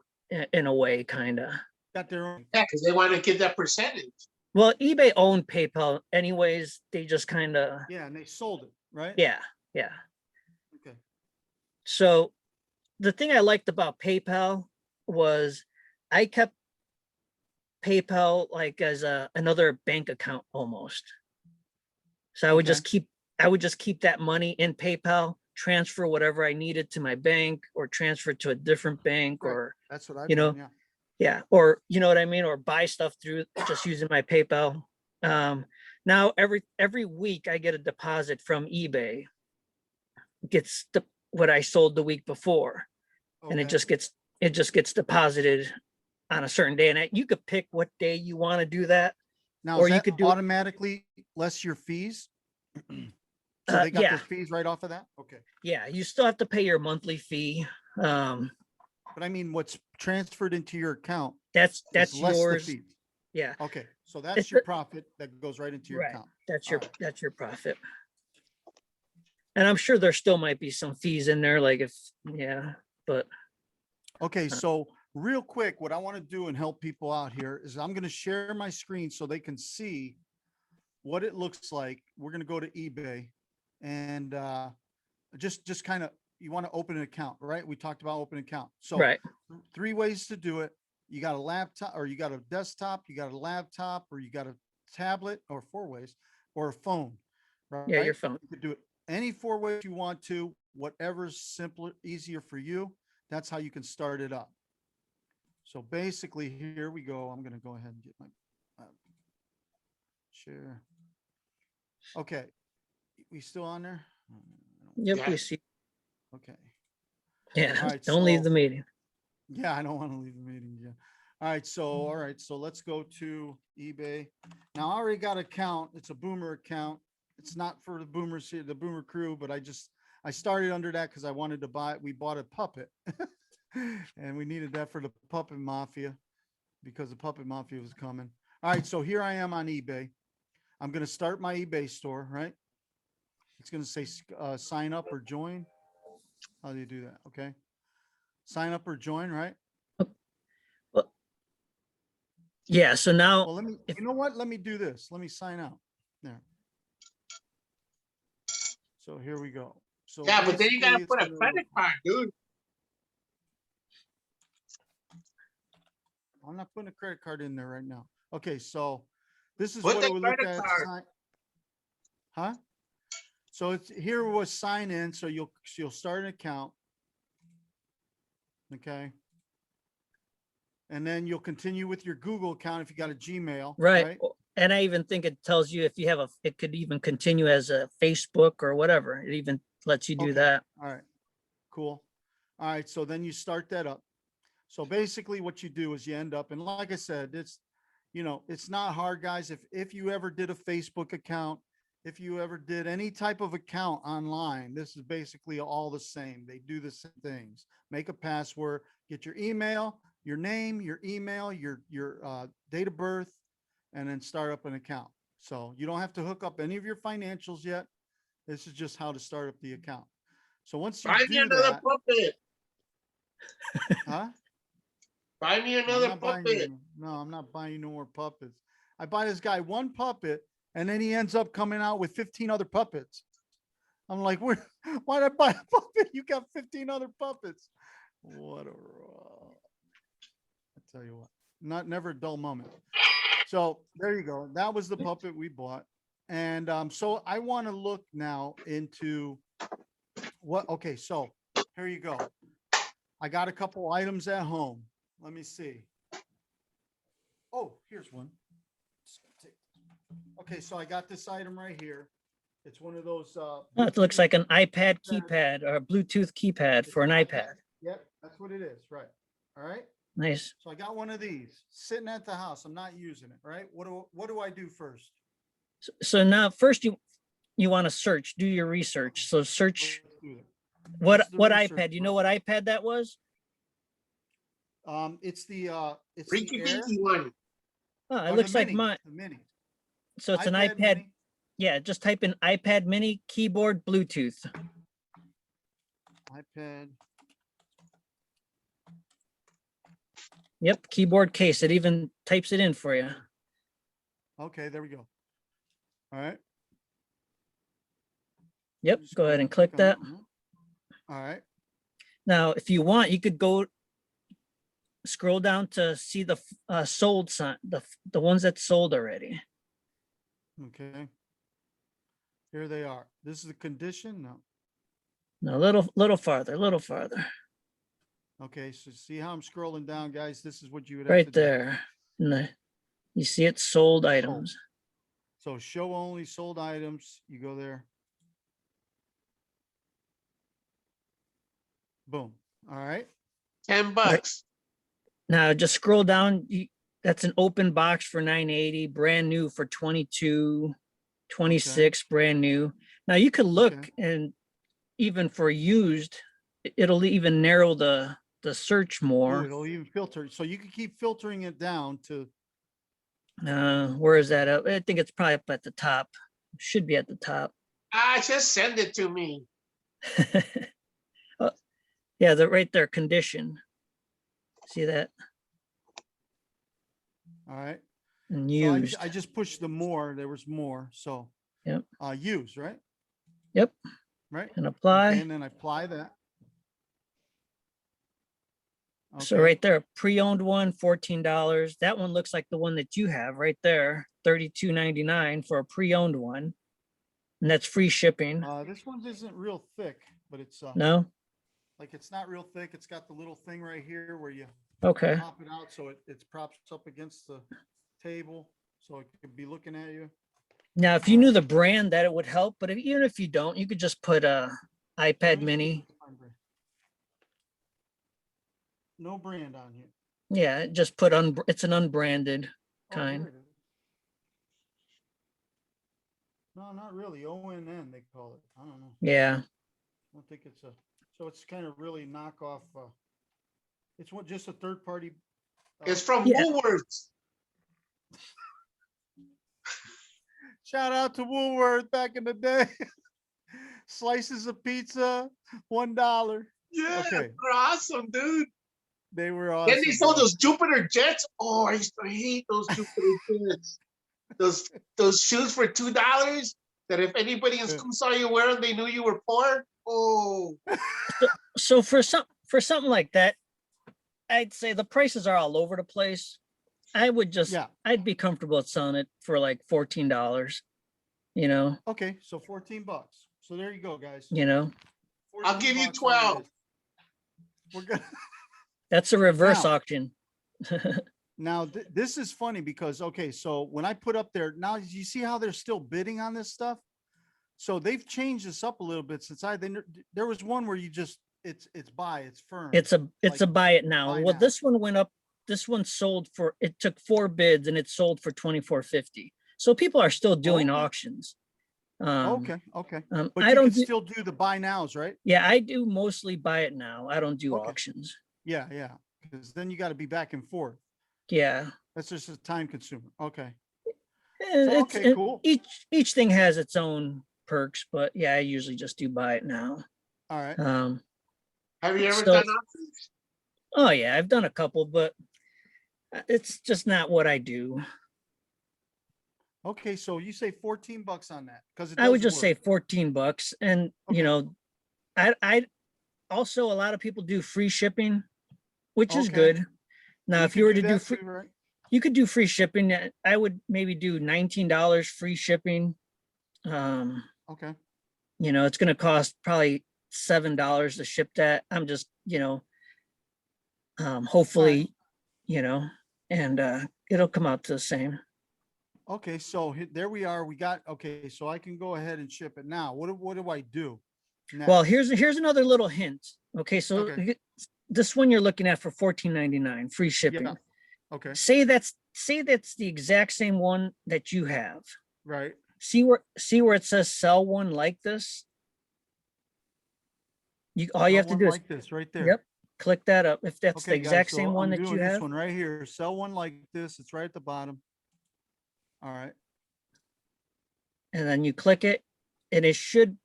in a way, kind of. Got their own. Yeah, because they want to get that percentage. Well, eBay owned PayPal anyways. They just kind of, Yeah, and they sold it, right? yeah. Okay. So the thing I liked about PayPal was I kept PayPal like as another bank account almost. So I would just keep that money in PayPal, transfer whatever I needed to my bank or transfer to a different bank Right. or, That's what I've you know, done, yeah. yeah, or you know what I mean, or buy stuff through just using my PayPal. Now every week I get a deposit from eBay. Gets what I sold the week before, and it just gets deposited on a certain day. And you could pick what day you want to do that. Now, or is you that could do it- automatically less your fees? So they got yeah. their fees right off of that? Okay. Yeah, you still have to pay your monthly fee. But I mean, what's transferred into your account That's is less the yours. fees. Yeah, Okay, so that's It's your the- profit that goes right into your right. account. That's All right. that's your profit. And I'm sure there still might be some fees in there, like but Okay, so real quick, what I want to do and help people out here is I'm going to share my screen so they can see what it looks like. We're going to go to eBay and just kind of, you want to open an account, right? We talked about open account. So right. 3 ways to do it. You got a laptop, or you got a desktop, you got a laptop, or you got a tablet, or 4 ways, or a phone, right? Yeah, your phone. You could do it any 4 ways you want to, whatever's simpler, easier for you. That's how you can start it up. So basically, here we go. I'm going to go ahead and get my share. Okay. We still on there? Yep, Yeah. we see. Okay. Yeah, All right, don't leave so- the meeting. Yeah, I don't want to leave the meeting. Yeah. All right. So let's go to eBay. Now I already got an account. It's a Boomer account. It's not for the Boomers here, the Boomer crew, but I started under that because I wanted to we bought a puppet and we needed that for the Puppet Mafia because the Puppet Mafia was coming. All right. So here I am on eBay. I'm going to start my eBay store, right? It's going to say sign up or join. How do you do that? Okay. Sign up or join, right? Yeah, so now Well, you know what? Let me do this. Let me sign out. There. So here we go. So Yeah, but then you gotta basically put a it's credit card, dude. I'm not putting a credit card in there right now. Okay, so this is Put what the it would look credit at. card. Huh? So it's here was sign in. So you'll start an account. Okay. And then you'll continue with your Google account if you got a Gmail. right. And I even think it tells you if you have it could even continue as a Facebook or whatever. It even lets you do Okay. that. All right. Cool. All right. So then you start that up. So basically what you do is you end up, and like I said, it's not hard, guys. If you ever did a Facebook account, if you ever did any type of account online, this is basically all the same. They do the same things. Make a password, get your email, your name, your email, your date of birth, and then start up an account. So you don't have to hook up any of your financials yet. This is just how to start up the account. So once you Find me do another that, puppet. huh? Buy me I'm another not buying you puppet. no, I'm not buying you no more puppets. I buy this guy one puppet and then he ends up coming out with 15 other puppets. I'm like, why did I buy a puppet? You got 15 other puppets. What a, I tell you what, never a dull moment. So there you go. That was the puppet we bought. And so I want to look now into okay, so here you go. I got a couple items at home. Let me see. Oh, here's one. Okay, so I got this item right here. It's one of those. Oh, it looks like an iPad keypad. keypad or a Bluetooth keypad for an iPad. Yep, that's what it is. Right. All right. Nice. So I got one of these sitting at the house. I'm not using it. Right. What do I do first? So now first you want to search, do your research. So search what research iPad, you know what iPad that was? It's the Freaky Air. Pinky one. Oh, it looks like mine. The mini. So it's an iPad. Mini. Yeah, just type in iPad mini keyboard Bluetooth. iPad. Yep, keyboard case. It even types it in for you. Okay, there we go. All right. Yep, go ahead and click that. All right. Now, if you want, you could go scroll down to see the sold sign, the ones that sold already. Okay. Here they are. This is the condition. No. No, a little farther, a little farther. Okay, so see how I'm scrolling down, guys? This is what you would have Right to do. there. You see it sold items. So show only sold items. You go there. Boom. All right. $10. Now just scroll down. That's an open box for $9.80, brand new for $22, $26, brand new. Now you could look and even for used, it'll even narrow the search more. Ooh, it'll even filter. So you can keep filtering it down to. Where is that? I think it's probably up at the top. Should be at the top. Just send it to me. Yeah, they're right there, condition. See that? All right. And used. So I just pushed the more. There was more. So yep. Use, right? Yep. Right. And apply. Okay, and then I apply that. Okay. So right there, pre-owned one, $14. That one looks like the one that you have right there, $32.99 for a pre-owned one. And that's free shipping. This one isn't real thick, but it's no. Like it's not real thick. It's got the little thing right here where you pop it out so it props up against the table so it could be looking at you. Now, if you knew the brand, that it would help. But even if you don't, you could just put a iPad mini. No brand on here. Yeah, just put it's an unbranded kind. No, not really. ONN they call it. I don't know. Yeah. I don't think it's so it's kind of really knockoff. It's just a third party. It's from Woolworths. Shout out to Woolworth back in the day. Slices of pizza, $1. Yeah, okay. They're awesome, dude. They were awesome. Then they sold those Jupiter Jets. Oh, I used to hate those Jupiter Jets. Those shoes for $2 that if anybody in school saw you wear them, they knew you were poor. Oh. So for something like that, I'd say the prices are all over the place. I would just, I'd be comfortable at selling it for like $14, you know? Okay. So $14. So there you go, guys. You know, I'll give you 12. We're good. That's a reverse auction. Now, this is funny because, okay, so when I put up there, now you see how they're still bidding on this stuff? So they've changed this up a little bit since there was one where you just, it's firm. It's a buy it now. Well, this one went up. This one sold for, it took 4 bids and it sold for $24.50. So people are still doing auctions. Okay. But I you don't can still do the buy nows, right? Yeah, I do mostly buy it now. I don't do auctions. Yeah. Because then you got to be back and forth. Yeah. That's just a time consumer. Okay. So, cool. Each thing has its own perks, but yeah, I usually just do buy it now. All right. Have you ever done auctions? Oh yeah, I've done a couple, but it's just not what I do. Okay, so you say 14 bucks on that because it I would does just say work. 14 bucks. And you Okay. know, I also, a lot of people do free shipping, which is Okay. good. Now, We if you could were do to do that free, too, right? you could do free shipping. I would maybe do $19 free shipping. Okay. You know, it's going to cost probably $7 to ship that. I'm just, you know, hopefully, you know, and it'll come out to the same. Okay, so there we are. We got, okay, so I can go ahead and ship it now. What do I do Well, next? here's another little hint. Okay, so Okay. this one you're looking at for $14.99 free shipping. Yeah. Okay, Say that's the exact same one that you have. right. See where it says sell one like this. All you Sell have to one do is, like this right there. yep, click that up. If that's the Okay, guys, exact so same one I'm that you doing this have, one right here. Sell one like this. It's right at the bottom. All right. and then you click it, and it should.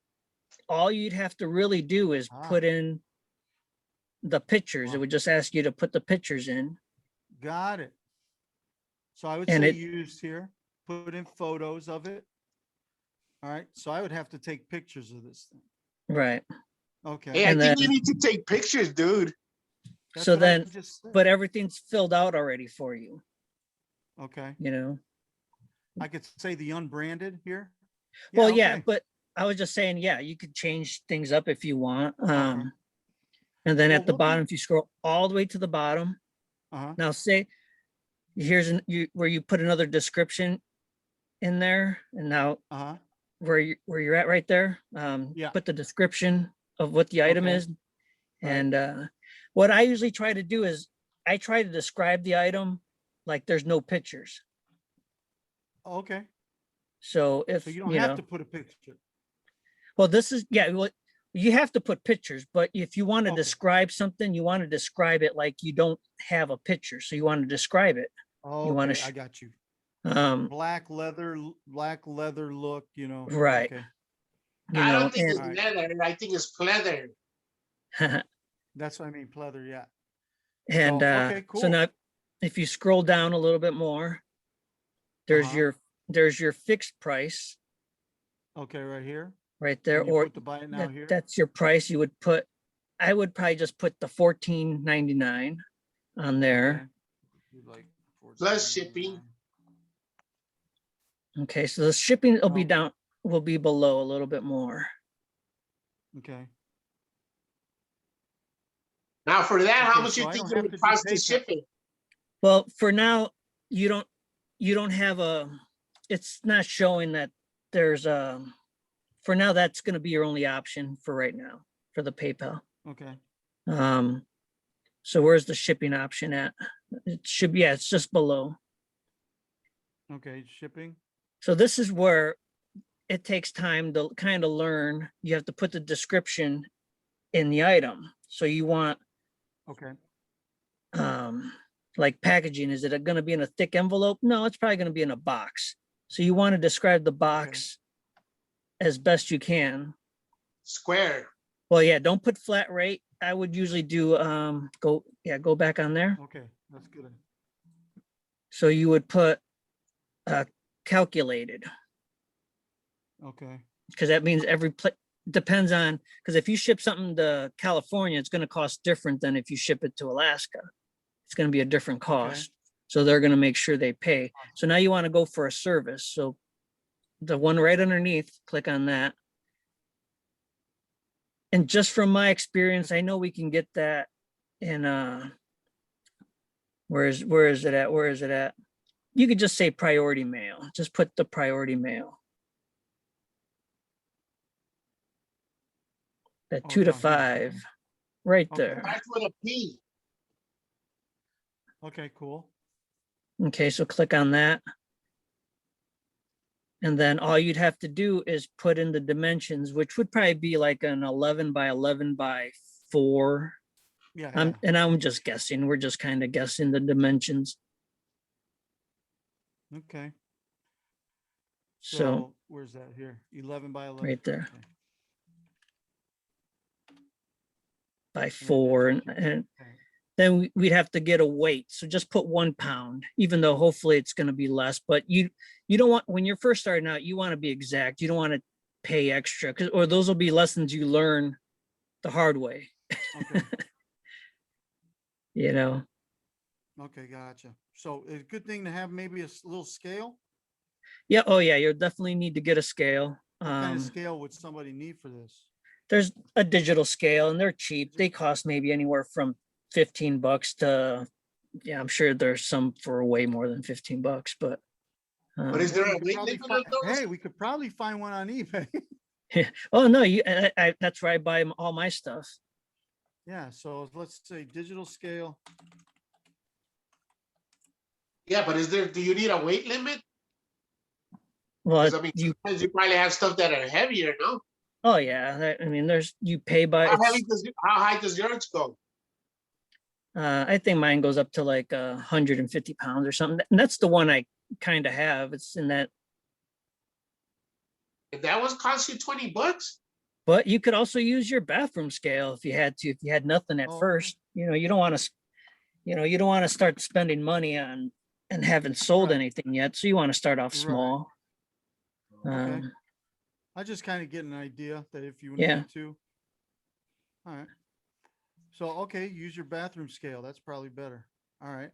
All you'd have to really do is put in the pictures. It Wow. would just ask you to put the pictures in. Got it. So I would And say it- used here, put in photos of it. All right, so I would have to take pictures of this thing. Right. Okay. Hey, I And think then- you need to take pictures, dude. That's So what I then, just said. but everything's filled out already for you, Okay, you know? I could say the unbranded here. Well, yeah, okay. but I was just saying, yeah, you could change things up if you want. Okay. And then Well, at the we'll bottom, do- if you scroll all the way to the bottom, Uh-huh. now say, where you put another description in there, and now Uh-huh. where you're at right there, Yeah. put the description of what the item Okay. is. And what I usually try to do is I try to describe the item like there's no pictures. Okay. So if So you don't you have know, to put a picture. well, this is, yeah, well, you have to put pictures, but if you want to Okay. describe something, you want to describe it like you don't have a picture. So you want to describe it. wanna Okay, sh- I got you. Um, Black leather look, you know. right. Okay. You I know, don't think it's Alright. leather. I think it's pleather. That's what I mean, pleather, yeah. and So, okay, so cool. now if you scroll down a little bit more, there's Uh-huh. there's your fixed price Okay, right here. right there, And you or put the buy it now here. that's your price. You would put, I would probably just put the $14.99 on there. Okay. Like Plus shipping. Okay, so the shipping will be Okay. down, will be below a little bit more. Okay. Now for that, how Okay, much so you I think don't it have would to do cost to PayPal. ship it? Well, for now, you don't have it's not showing that there's for now, that's going to be your only option for right now for the PayPal. Okay. So where's the shipping option at? It should be, yeah, it's just below. Okay, shipping. So this is where it takes time to kind of learn. You have to put the description in the item. So you want, Okay. like packaging, is it going to be in a thick envelope? No, it's probably going to be in a box. So you want to describe the box as best you can. Square. Well, yeah, don't put flat rate. I would usually do, go back on there. Okay, that's good. So you would put calculated, Okay. because that means depends on, because if you ship something to California, it's going to cost different than if you ship it to Alaska. It's going to be a different cost. So they're going to make sure they pay. So now you want to go for a service. So the one right underneath, click on that. And just from my experience, I know we can get that in where is it at? Where is it at? You could just say priority mail. Just put the priority mail. At 2 to down here, okay. 5, right Okay. there. That's with a P. Okay, cool. Okay, so click on that. And then all you'd have to do is put in the dimensions, which would probably be like an 11 by 11 by 4. Yeah. And I'm just guessing. We're just kind of guessing the dimensions. Okay. So So where's that here? 11 by 11. right there. Okay. by that's 4, what and, you- and okay. then we'd have to get a weight. So just put 1 pound, even though hopefully it's going to be less. But you don't want, when you're first starting out, you want to be exact. You don't want to pay extra, or those will be lessons you learn the hard way. Okay. You know. Okay, gotcha. So a good thing to have maybe a little scale. Yeah. Oh yeah. You'll definitely need to get a scale. What kind of scale would somebody need for this? There's a digital scale and they're cheap. They cost maybe anywhere from $15 to, yeah, I'm sure there's some for way more than $15, but. But is there a We could weight probably limit find- on those? Hey, we could probably find one on eBay. Oh no, that's where I buy all my stuff. Yeah, so let's say digital scale. Yeah, but do you need a weight limit? Well, 'Cause I mean, sometimes you probably have stuff that are heavier, no? oh yeah, I mean, you pay by. How high does yours go? I think mine goes up to like 150 pounds or something, and that's the one I kind of have. It's in that, If that was cost you $20? but you could also use your bathroom scale if you had to. If you had nothing at Oh, okay. first, you don't want to, you don't want to start spending money on and haven't sold Right. anything yet. So you want to start off Right. small. Okay. I just kind of get an idea that if you Yeah. need to. All right. So, okay, use your bathroom scale. That's probably better. All right.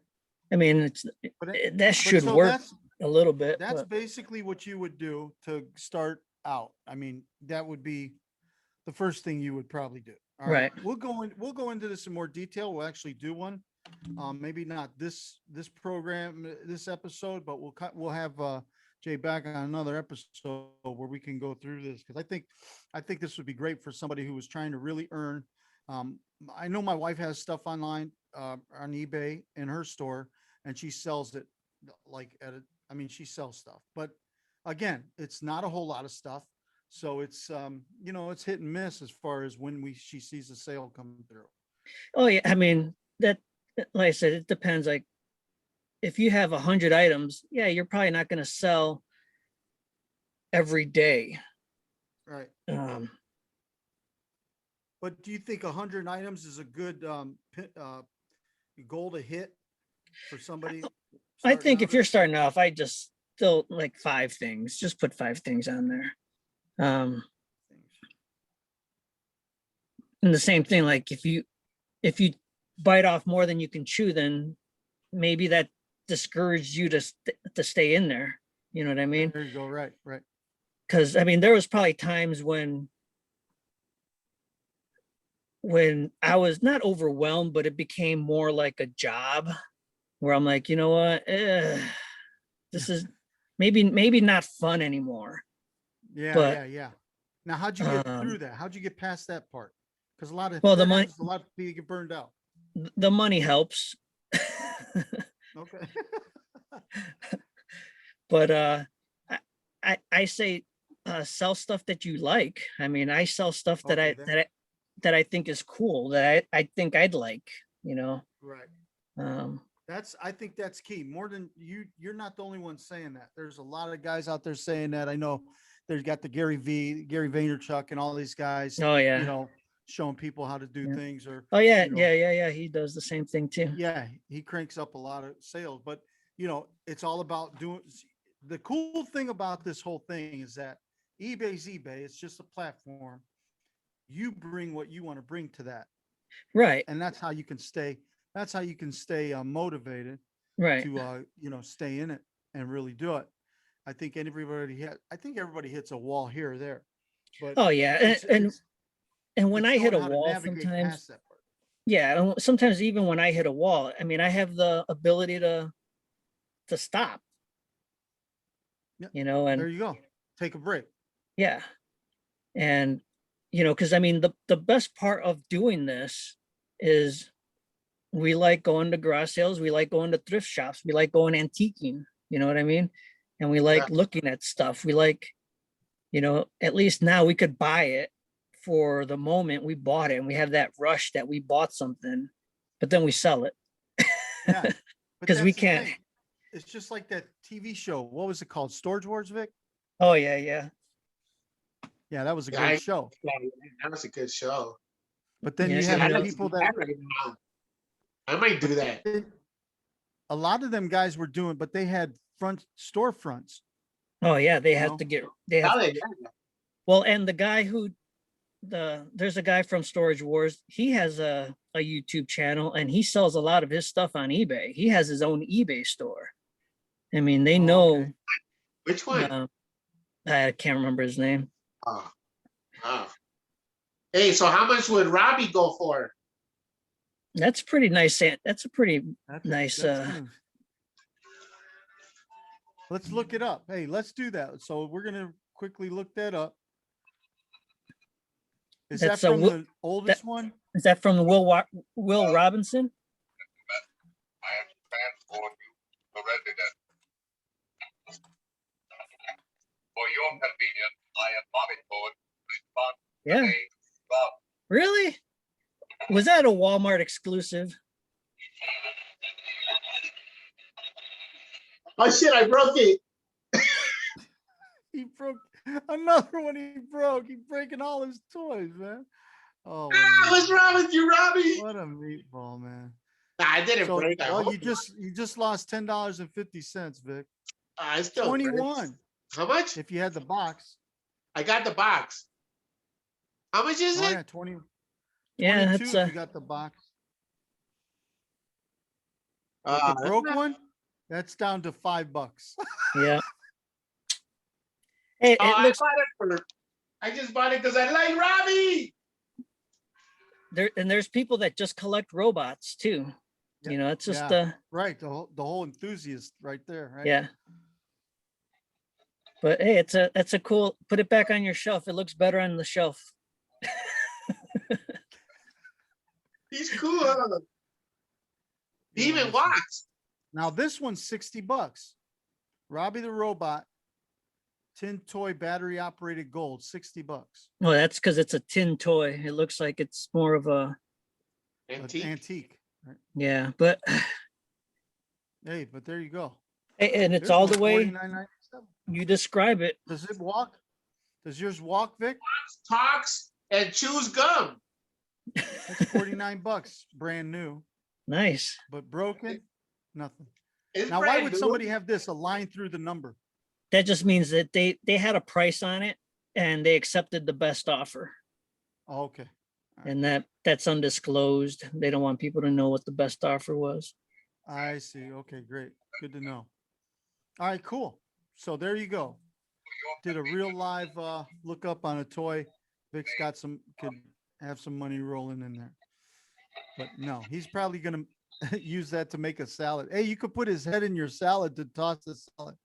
I mean, But that should so work a little bit. that's But basically what you would do to start out. I mean, that would be the first thing you would probably do. All right. Right. We'll go into this in more detail. We'll actually do one. Maybe not this program, this episode, but we'll have Jay back on another episode where we can go through this, because I think this would be great for somebody who was trying to really earn. I know my wife has stuff online on eBay in her store, and she sells it like I mean, she sells stuff, but again, it's not a whole lot of stuff. So it's it's hit and miss as far as when she sees a sale coming through. oh yeah, I mean that, like I said, it depends. Like if you have 100 items, yeah, you're probably not going to sell every day. Right. Um, But do you think 100 items is a good goal to hit for somebody? I think starting if out? you're starting off, I just still like 5 things. Just put 5 things on there. And the same thing, like if you bite off more than you can chew, then maybe that discouraged you to stay in there. You know what I mean? There you go. Right. Because I mean, there was probably times when I was not overwhelmed, but it became more like a job where I'm like, you know what, this is maybe not fun anymore. Yeah. Now, how'd you get Um, through that? How'd you get past that part? Because a lot of Well, that happens, a lot of people get burned out. the money helps. Okay. But I say sell stuff that you like. I mean, I sell stuff that Okay, that I think is cool, that I think I'd like, Right. Um, I think that's key. More than you're not the only one saying that. There's a lot of guys out there saying that. I know they've got the Gary Vaynerchuk and all these guys, oh yeah. showing people how to do Yeah. things, or, Oh yeah, you know, yeah. He does the same thing too. yeah, he cranks up a lot of sales, but it's all about doing. The cool thing about this whole thing is that eBay's eBay. It's just a platform. You bring what you want to bring to that, Right, and that's how you can stay. That's how you can stay motivated right. to stay in it and really do it. I think everybody hits a wall here or there, but Oh yeah, and when it's I hit knowing a how to wall, navigate sometimes, past that part. yeah, and sometimes even when I hit a wall, I mean, I have the ability to stop, Yeah, and there you go. Take a break. yeah, and because I mean, the best part of doing this is we like going to garage sales, we like going to thrift shops, we like going antiquing, you know what I mean? And we like Yeah. looking at stuff. We like, at least now we could buy it for the moment we bought it, and we have that rush that we bought something, but then we sell it. Yeah, but Because we that's the can't. thing. It's just like that TV show. What was it called? Storage Wars, Vic? Oh yeah. Yeah, that was a Yeah, great show. Yeah, that was a good show. But then Yeah, you see, have I the don't people see that that right now. I might do that. A lot of them guys were doing, but they had front storefronts. Oh yeah, they You have know? to get, they have, Hell yeah. well, and the guy who, there's a guy from Storage Wars. He has a YouTube channel and he sells a lot of his stuff on eBay. He has his own eBay store. I mean, they Oh, know, okay. Which one? I can't remember his name. Oh. Hey, so how much would Robbie go for? That's pretty nice. That's a pretty That's nice. Let's look it up. Hey, let's do that. So we're gonna quickly look that up. Is that That's a from Wi- the oldest one? Is that from Will Robinson? I have transported you to residence. For your convenience, I am monitored response Yeah. to stop. Really? Was that a Walmart exclusive? Oh shit, I broke it. He broke another one. He broke. He's breaking all his toys, man. Oh, What's wrong with you, Robbie? what a meatball, man. Nah, I didn't So, break that. well, you just lost $10.50, Vic. I still 21 How much? if you had the box. I got the box. How much is Oh, it? yeah, 20. Yeah, 22 that's if you got the box. But Uh, the broke one, that's down to $5. yeah. Hey, Oh, it looks I just bought it because I like Robbie. there, and there's people that just collect robots too. Yeah, You know, it's just yeah. Right, the whole enthusiast right there, right? yeah. But hey, it's a cool. Put it back on your shelf. It looks better on the shelf. He's cool. Huh? He even listen. walks. Now this one's $60. Robbie the Robot, tin toy battery operated gold, $60. Well, that's because it's a tin toy. It looks like it's more of a Antique. Antique. Right? yeah. But Hey, but there you go. and it's There's all one, the way $49.97. you describe it. Does it walk? Does yours walk, Vic? Talks and chews gum. That's $49, brand new, Nice. but broken, nothing. It's Now, why brand would new. somebody have this a line through the number? That just means that they had a price on it and they accepted the best offer. Oh, okay. And that's undisclosed. They don't want people to know what the best offer was. I see. Okay, great. Good to know. All right, cool. So there you go. Did a real live look up on a toy. Vic's got could have some money rolling in there. But no, he's probably gonna use that to make a salad. Hey, you could put his head in your salad to toss the salad.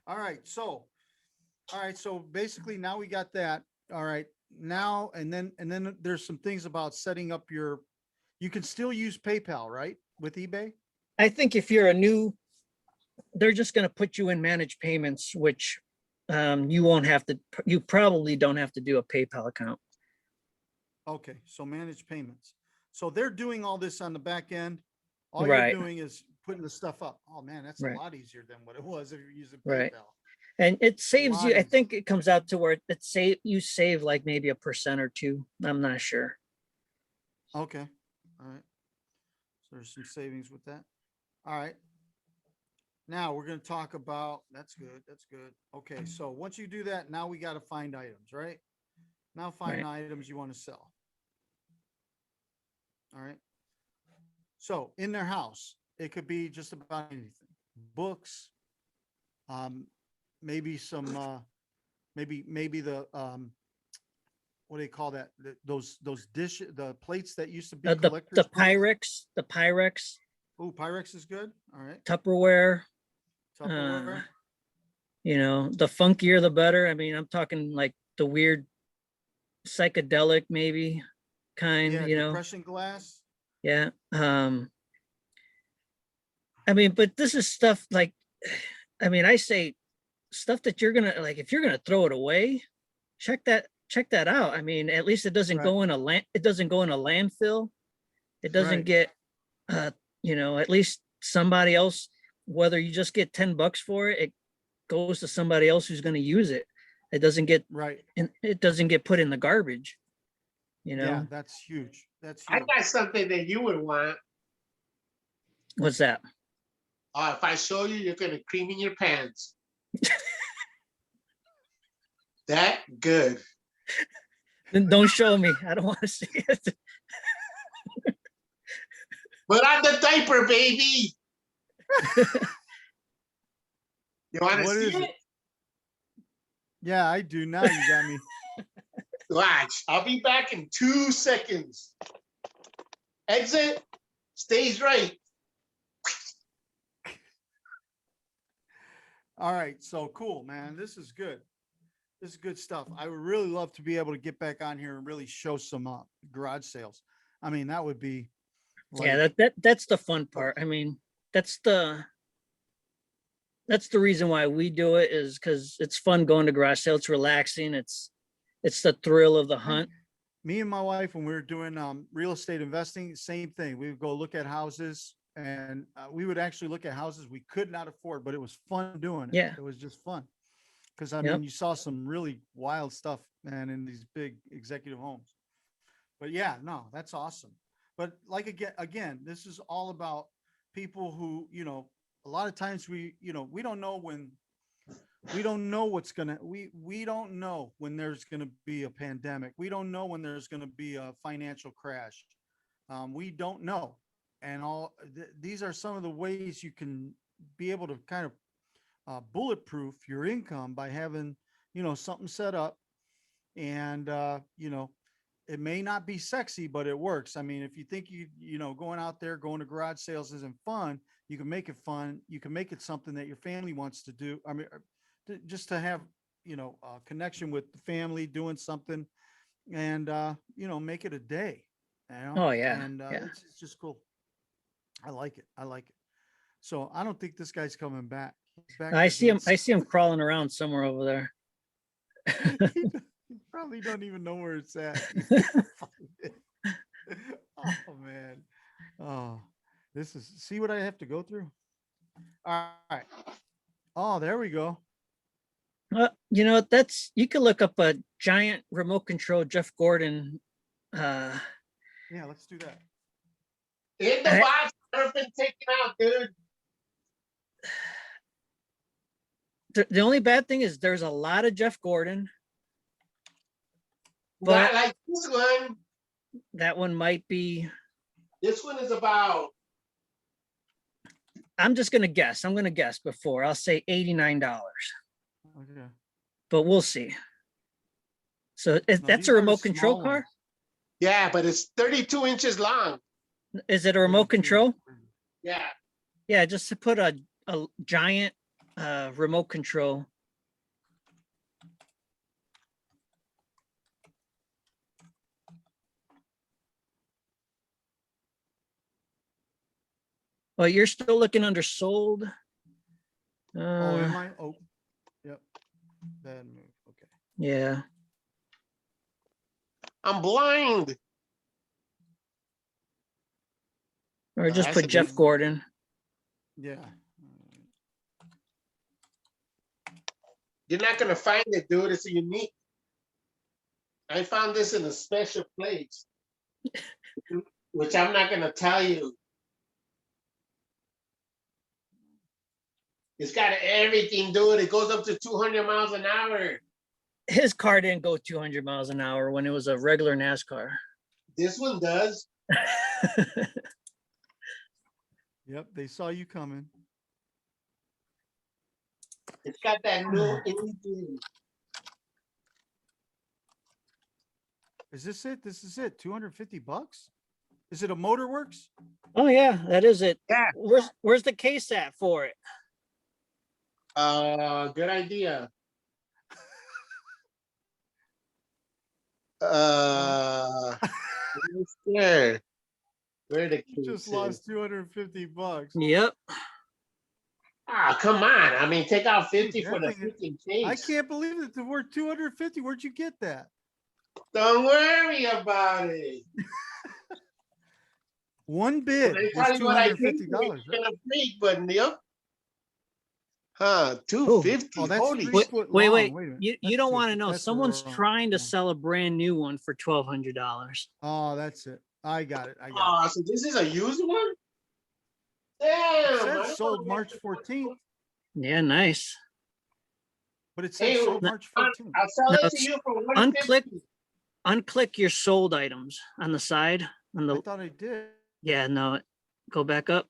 All right, so basically now we got that. All right, now and then there's some things about setting up you can still use PayPal, right? With eBay? I think if you're they're just going to put you in managed payments, which you probably don't have to do a PayPal account. Okay, so managed payments. So they're doing all this on the back end. All Right. you're doing is putting the stuff up. Oh man, that's Right. a lot easier than what it was if you're using Right. PayPal. And it saves you, I Lot think it comes out to where you save like maybe 1% or 2. I'm not sure. Okay, all right. So there's some savings with that. All right. Now we're going to talk about, that's good. That's good. Okay. So once you do that, now we got to find items, right? Now find items you want to sell. All right. So in their house, it could be just about anything. Books, maybe some, maybe the, what do they call that? Those the plates that used to be The collector's plates. The Pyrex, Oh, Pyrex is good. All right. Tupperware, Tupperware. the funkier the better. I mean, I'm talking like the weird psychedelic maybe kind, Yeah, depression glass. Yeah. I mean, but this is stuff like, I mean, I say stuff that you're gonna like, if you're gonna throw it away, check that out. I mean, at least it doesn't Right. go in it doesn't go in a landfill. It doesn't Right. get, at least somebody else, whether you just get $10 for it, it goes to somebody else who's going to use it. It doesn't get, Right. and it doesn't get put in the garbage, you Yeah, know? that's huge. That's I huge. got something that you would want. What's that? If I show you, you're gonna cream in your pants. That good. Then don't show me. I don't want to see it. Put on the diaper, baby. You want to What see is it? it? Yeah, I do. Now you got me. Watch. I'll be back in 2 seconds. Exit. Stays right. All right. So cool, man. This is good. This is good stuff. I would really love to be able to get back on here and really show some garage sales. I mean, that would be Yeah, that's the fun part. I mean, that's the reason why we do it, is because it's fun going to garage sale. It's relaxing. It's the thrill of the hunt. me and my wife, when we were doing real estate investing, same thing. We would go look at houses, and we would actually look at houses we could not afford, but it was fun doing it. Yeah. It was just fun. Because I Yep. mean, you saw some really wild stuff, man, in these big executive homes. But yeah, no, that's awesome. But like again, this is all about people who, a lot of times we don't know when, we don't know what's gonna, we don't know when there's gonna be a pandemic. We don't know when there's gonna be a financial crash. We don't know. And these are some of the ways you can be able to kind of bulletproof your income by having, something set up. And, it may not be sexy, but it works. I mean, if you think going out there, going to garage sales isn't fun, you can make it fun. You can make it something that your family wants to do. I mean, just to have, a connection with the family, doing something, and, make it a day, Oh yeah. and Yeah. it's just cool. I like it. I like it. So I don't think this guy's coming back. He's back I to see him. doing I see him crawling around somewhere over there. He probably don't even know where it's at. Oh man. Oh, see what I have to go through. All right. Oh, there we go. You can look up a giant remote control Jeff Gordon. Yeah, let's do that. In the box, never been taken out, dude. The only bad thing is there's a lot of Jeff Gordon. Not But like this one. that one might be. This one is about. I'm just gonna guess. I'm gonna guess before. I'll say $89. Okay. But we'll see. So No, that's these a are the remote control small car? ones. Yeah, but it's 32 inches long. Is it a remote 32. control? Yeah. Yeah, just to put a giant remote control. Well, you're still looking under sold. Oh, Uh, am I? Oh, yep. Bad move. Okay. yeah. I'm blind. Or just that's put a Jeff good- Gordon. Yeah. You're not gonna find it, dude. It's a unique. I found this in a special place, which I'm not gonna tell you. It's got everything, dude. It goes up to 200 miles an hour. His car didn't go 200 miles an hour when it was a regular NASCAR. This one does. Yep. They saw you coming. It's got that new engine. Is this it? This is it. $250? Is it a Motorworks? Oh yeah, that is it. Yeah. Where's the case at for it? Good idea. Scared. Where the You just case lost is. $250. Yep. Ah, come on. I mean, take out 50 for the That thing freaking case. I can't believe it's worth 250. Where'd you get that? Don't worry about it. One bid They was tell you what I think. $250. You're gonna freak, but yep. Huh, 250. Oh, that's Holy 3 shit. foot Wait, long. wait. a minute. You That's don't 3 want to feet. know. That's the Someone's wrong trying to one. sell a brand new one for $1,200. Oh, that's it. I got it. I got Oh, so this is a used one? Damn. it. It I said don't sold know. March 14th, Yeah, nice. but it said Hey, sold March 14th. I'll sell No, it to it's you for unclick 150. unclick your sold items on the side. On I the thought I did. yeah, no, go back up.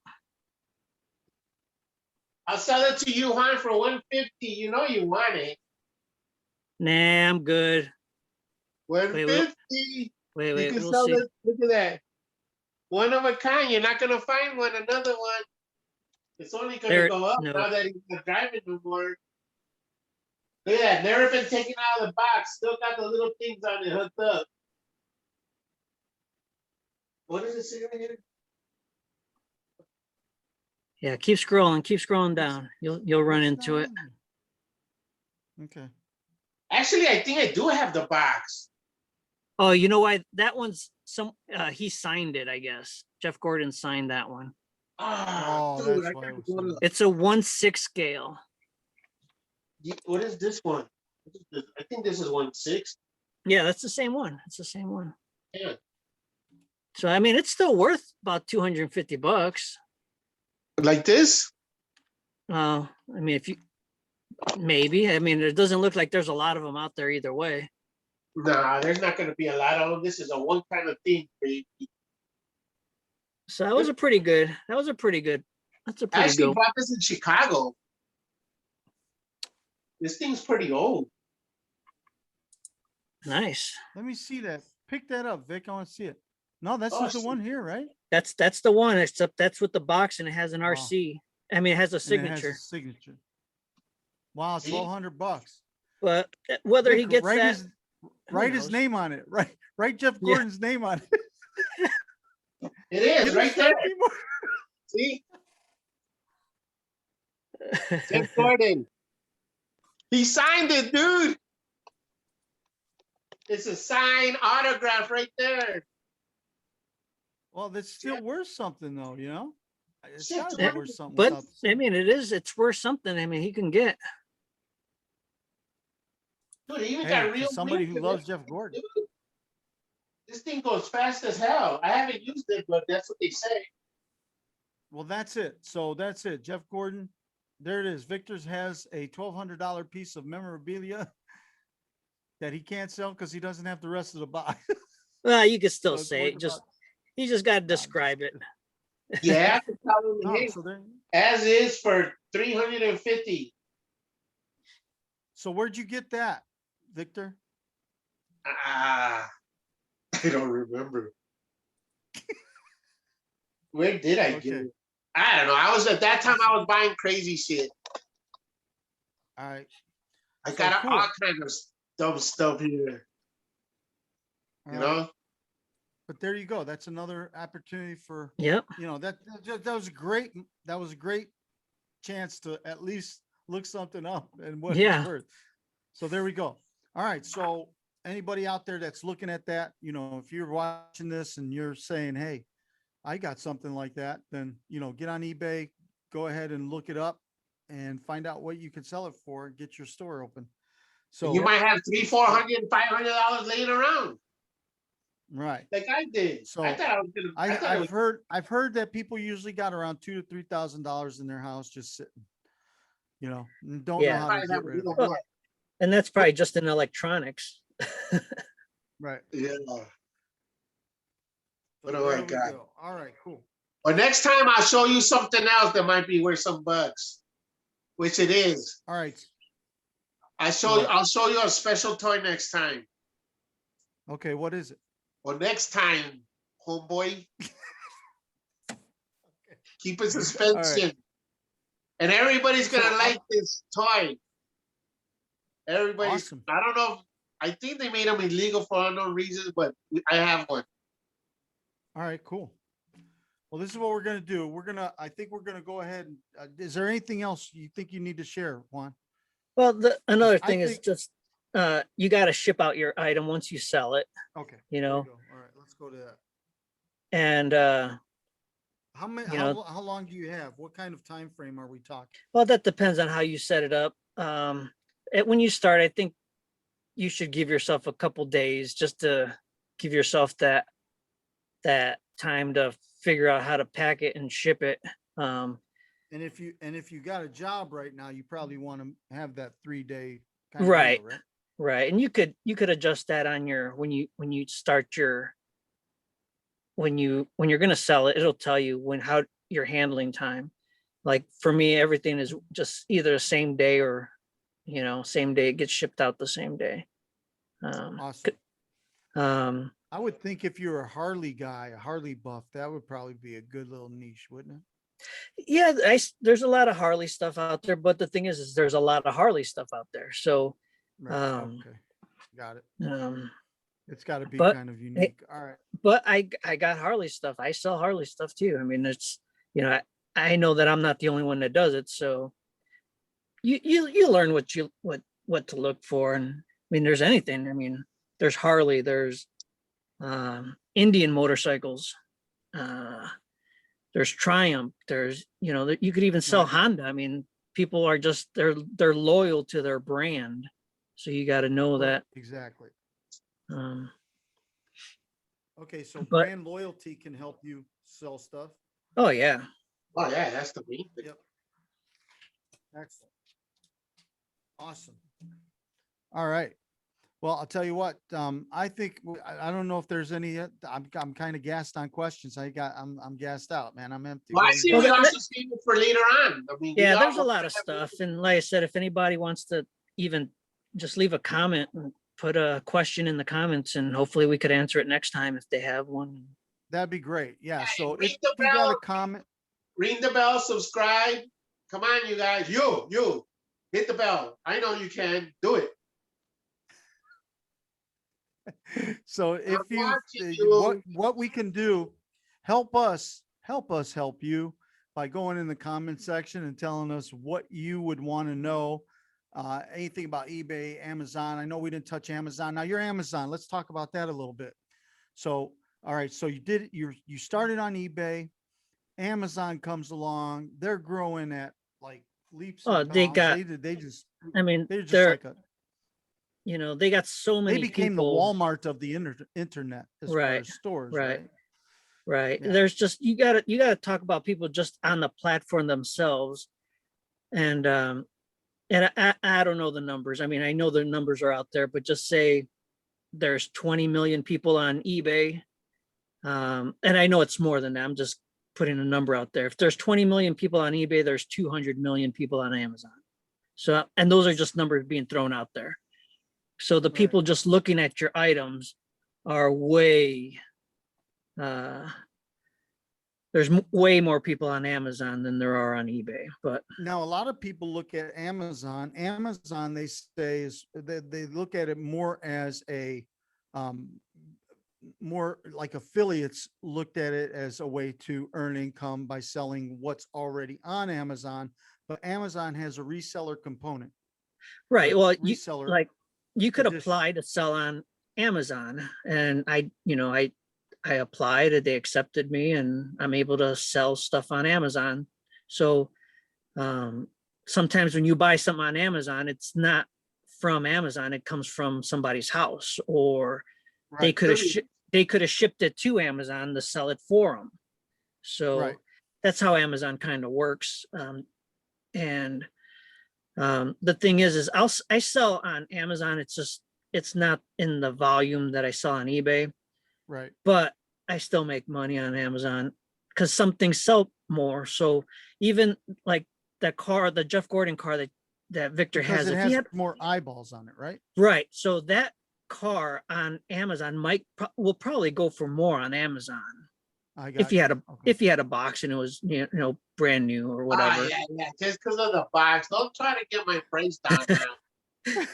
I'll sell it to you, Juan, for 150. You know you want it. Nah, I'm good. 150. Wait, You wait, can we'll sell see. it. Look at that. One of a kind. You're not gonna find another one. It's only gonna There, go up no, now that he's not driving no more. Look at that. Never been taken out of the box. Still got the little things on it hooked up. What does it say right here? yeah, keep scrolling down. You'll run It's into not it. on there. Okay. Actually, I think I do have the box. Oh, you know why? That one's he signed it, I guess. Jeff Gordon signed that one. Ah, Oh, dude, that's I why it gotta was go so to- much. It's a 1/6 scale. What is this one? What is this? I think this is 1/6. Yeah, that's the same one. It's the same one. Yeah. So I mean, it's still worth about $250. Like this? I mean, if you maybe, I mean, it doesn't look like there's a lot of them out there either way. Nah, there's not gonna be a lot of them. This is a one kind of thing, baby. So that was a pretty good. That was a pretty good. That's a I pretty actually good. bought this in Chicago. This thing's pretty old. Nice. Let me see that. Pick that up, Vic. I want to see it. No, that's Oh, just the shit. one here, right? That's the one. Except that's with the box and it has an Wow. RC. I mean, it has a And it has signature. a signature. Wow, See? $1,200. But whether he Vic, gets write that, his, who write his knows? name on it. Write Jeff Yeah. Gordon's name on it. It is Get a right there. Sharpie marker. See? Jeff Gordon. He signed it, dude. It's a signed autograph right there. Well, that's still worth something, though. You know, it's Shit, got to be dude. worth something. But without the I sign. mean, it's worth something. I mean, he can get. Dude, he even Hey, got to real somebody wheels who in loves it, Jeff Gordon. dude. This thing goes fast as hell. I haven't used it, but that's what they say. Well, that's it. So that's it. Jeff Gordon. There it is. Victor's has a $1,200 piece of memorabilia that he can't sell because he doesn't have the rest of the box. Well, you could still So it's say worth it. Just about- you just got to Nah, I'm just describe it. Yeah, I can tell him No, hey, so there. as is for 350. So where'd you get that, Victor? Ah, I don't remember. Where did I get Okay. it? I don't know. I was at that time. I was buying crazy shit. All right. I So got cool. all kinds of dumb stuff here. All You right. know. But there you go. That's another opportunity for, Yep. you know, that was a great, that was a great chance to at least look something up and what Yeah. it's worth. So there we go. All right. So anybody out there that's looking at that, you know, if you're watching this and you're saying, hey, I got something like that, then, you know, get on eBay, go ahead and look it up and find out what you can sell it for and get your store open. So, You might have $300, $400, $500 laying around, right. like I did. So, I thought I was gonna. I thought it was, I've heard that people usually got around $2,000 to $3,000 in their house just sitting, you know, and don't Yeah. know how probably to have get a rid of little it. more. And that's probably just in electronics. Right. Yeah. So What do there I we got? go. All right, cool. But next time I'll show you something else that might be worth some bucks, which it is. All right. I'll show you a special toy next time. Okay, what is it? Well, next time, homeboy. Keep it suspension. And everybody's gonna So, like this toy. Everybody's. Awesome. I don't know. I think they made them illegal for unknown reasons, but I have one. All right, cool. Well, this is what we're gonna do. I think we're gonna go ahead and, is there anything else you think you need to share, Juan? Well, another I thing is think- just you got to ship out your item once you sell it. Okay. You there we know. go. All right, let's go to that. And How many, You know, how long do you have? What kind of time frame are we talking? well, that depends on how you set it up. When you start, I think you should give yourself a couple days just to give yourself that time to figure out how to pack it and ship it. And if you got a job right now, you probably want to have that 3-day kind of Right, deal, right? right. And you could adjust that on your when you start your when you're going to sell it, it'll tell you how your handling time. Like for me, everything is just either the same day or, same day. It gets shipped out the same day. Awesome. Um, I would think if you're a Harley guy, a Harley buff, that would probably be a good little niche, wouldn't it? yeah, there's a lot of Harley stuff out there, but the thing is there's a lot of Harley stuff out there. So, Right. um, Okay. Got it. um, It's got to be but kind of unique. All right. but I got Harley stuff. I sell Harley stuff too. I mean, it's, I know that I'm not the only one that does it. So you learn what to look for. And I mean, there's anything. I mean, there's Harley, there's Indian motorcycles, there's Triumph, there's, you could even sell Right. Honda. I mean, people are just they're loyal to their brand. So you got to know that. Exactly. Um, Okay. So but brand loyalty can help you sell stuff. oh yeah. Oh, yeah, that's the main thing. Yep. Excellent. Awesome. All right. Well, I'll tell you what, I think, I don't know if there's any, I'm kind of gassed on questions. I'm gassed out, man. I'm empty. Well, I see Well, we that- also see it for later on. I mean, Yeah, we there's a all- lot of stuff. And like I said, if anybody wants to even just leave a comment and put a question in the comments, and hopefully we could answer it next time if they have one. That'd be great. Yeah. So ring if the you got a bell. comment, Ring the bell, subscribe. Come on, you guys. You, hit the bell. I know you can. Do it. so if I'm you, watching you. what we can do, help us help you by going in the comment section and telling us what you would want to know. Anything about eBay, Amazon. I know we didn't touch Amazon. Now you're Amazon. Let's talk about that a little bit. So, all right. So you started on eBay. Amazon comes along. They're growing at like leaps Oh, and they bounds. got, They just, I mean, they're just they're, like they got so they many became the people. Walmart of the internet as far Right, as stores, right. right? Right. Yeah. There's just, you gotta talk about people just on the platform themselves. And I don't know the numbers. I mean, I know the numbers are out there, but just say there's 20 million people on eBay. And I know it's more than that. I'm just putting a number out there. If there's 20 million people on eBay, there's 200 million people on Amazon. So, and those are just numbers being thrown out there. So the Right. people just looking at your items are way, there's way more people on Amazon than there are on eBay. But Now, a lot of people look at Amazon. Amazon, they say, is they look at it more as a, more like affiliates looked at it as a way to earn income by selling what's already on Amazon. But Amazon has a reseller component. right, well, Reseller. you could to dis- apply to sell on Amazon, and I applied and they accepted me, and I'm able to sell stuff on Amazon. So sometimes when you buy something on Amazon, it's not from Amazon, it comes from somebody's house, or they Right, could have really. they could have shipped it to Amazon to sell it for them. So Right. that's how Amazon kind of works. And the thing is I sell on Amazon. It's not in the volume that I sell on eBay, Right. but I still make money on Amazon because some things sell more. So even like that car, the Jeff Gordon car that Victor Because has, it if has he had, more eyeballs on it, right? right. So that car on Amazon will probably go for more on Amazon I got if you had you. Okay. if you had a box and it was brand new or whatever. Yeah. Just because of the box. Don't try to get my price down now.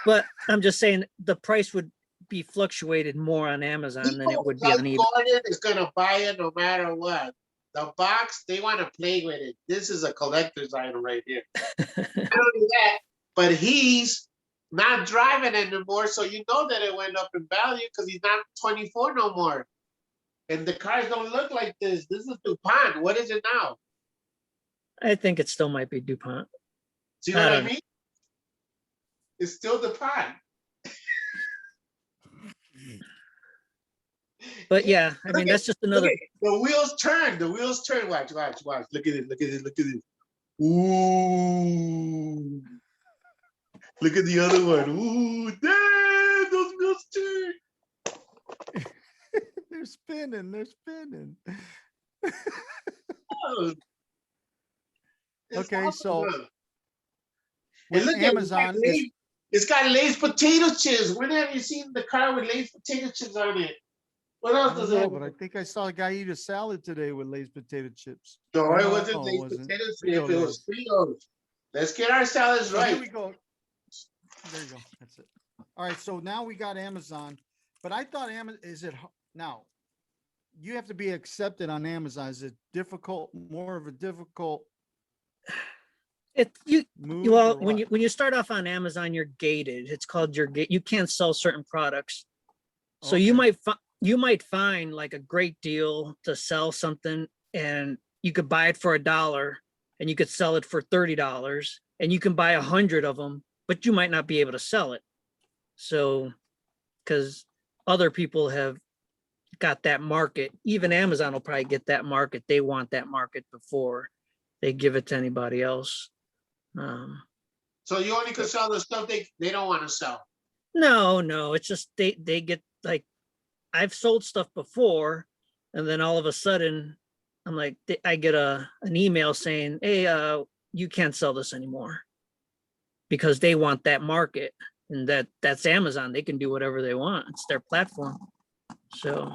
But I'm just saying the price would be fluctuated more on Amazon than it would be Doug on eBay. Gordon is gonna buy it no matter what. The box, they want to play with it. This is a collector's item right here. Not only that, but he's not driving anymore, so you know that it went up in value because he's not 24 no more. And the cars don't look like this. This is DuPont. What is it now? I think it still might be DuPont. See I what I don't know. mean? It's still DuPont. But yeah, I mean, that's just another. The wheels turn. The wheels turn. Watch. Look at it. Look at it. Look at it. Ooh. Look at the other one. Ooh, damn, those wheels turn. They're spinning. They're spinning. Oh. It's Okay, awesome, so huh? with And look at Amazon, it. It's got Lay's potato chips. When have you seen the car with Lay's potato chips on it? What I else don't does know, it but I have? think I saw a guy eat a salad today with Lay's potato chips. No, Or it wasn't it Lay's wasn't. potato chips. Frito It was Lay's. Fritos. Let's get our salads So here right. we go. There you go. That's it. All right. So now we got Amazon, but I thought Amazon now you have to be accepted on Amazon. Is it difficult, more of a difficult move? Well, or what? when you start off on Amazon, you're gated. It's called your gate. You can't sell certain products. So you might find like a great deal to sell something, and you could buy it for $1 and you could sell it for $30, and you can buy 100 of them, but you might not be able to sell it. So, because other people have got that market, even Amazon will probably get that market. They want that market before they give it to anybody else. So you only can sell the stuff they don't want to sell. No, it's just they get like, I've sold stuff before, and then all of a sudden I'm like, I get an email saying, hey, you can't sell this anymore, because they want that market, and that's Amazon. They can do whatever they want. It's their platform. So,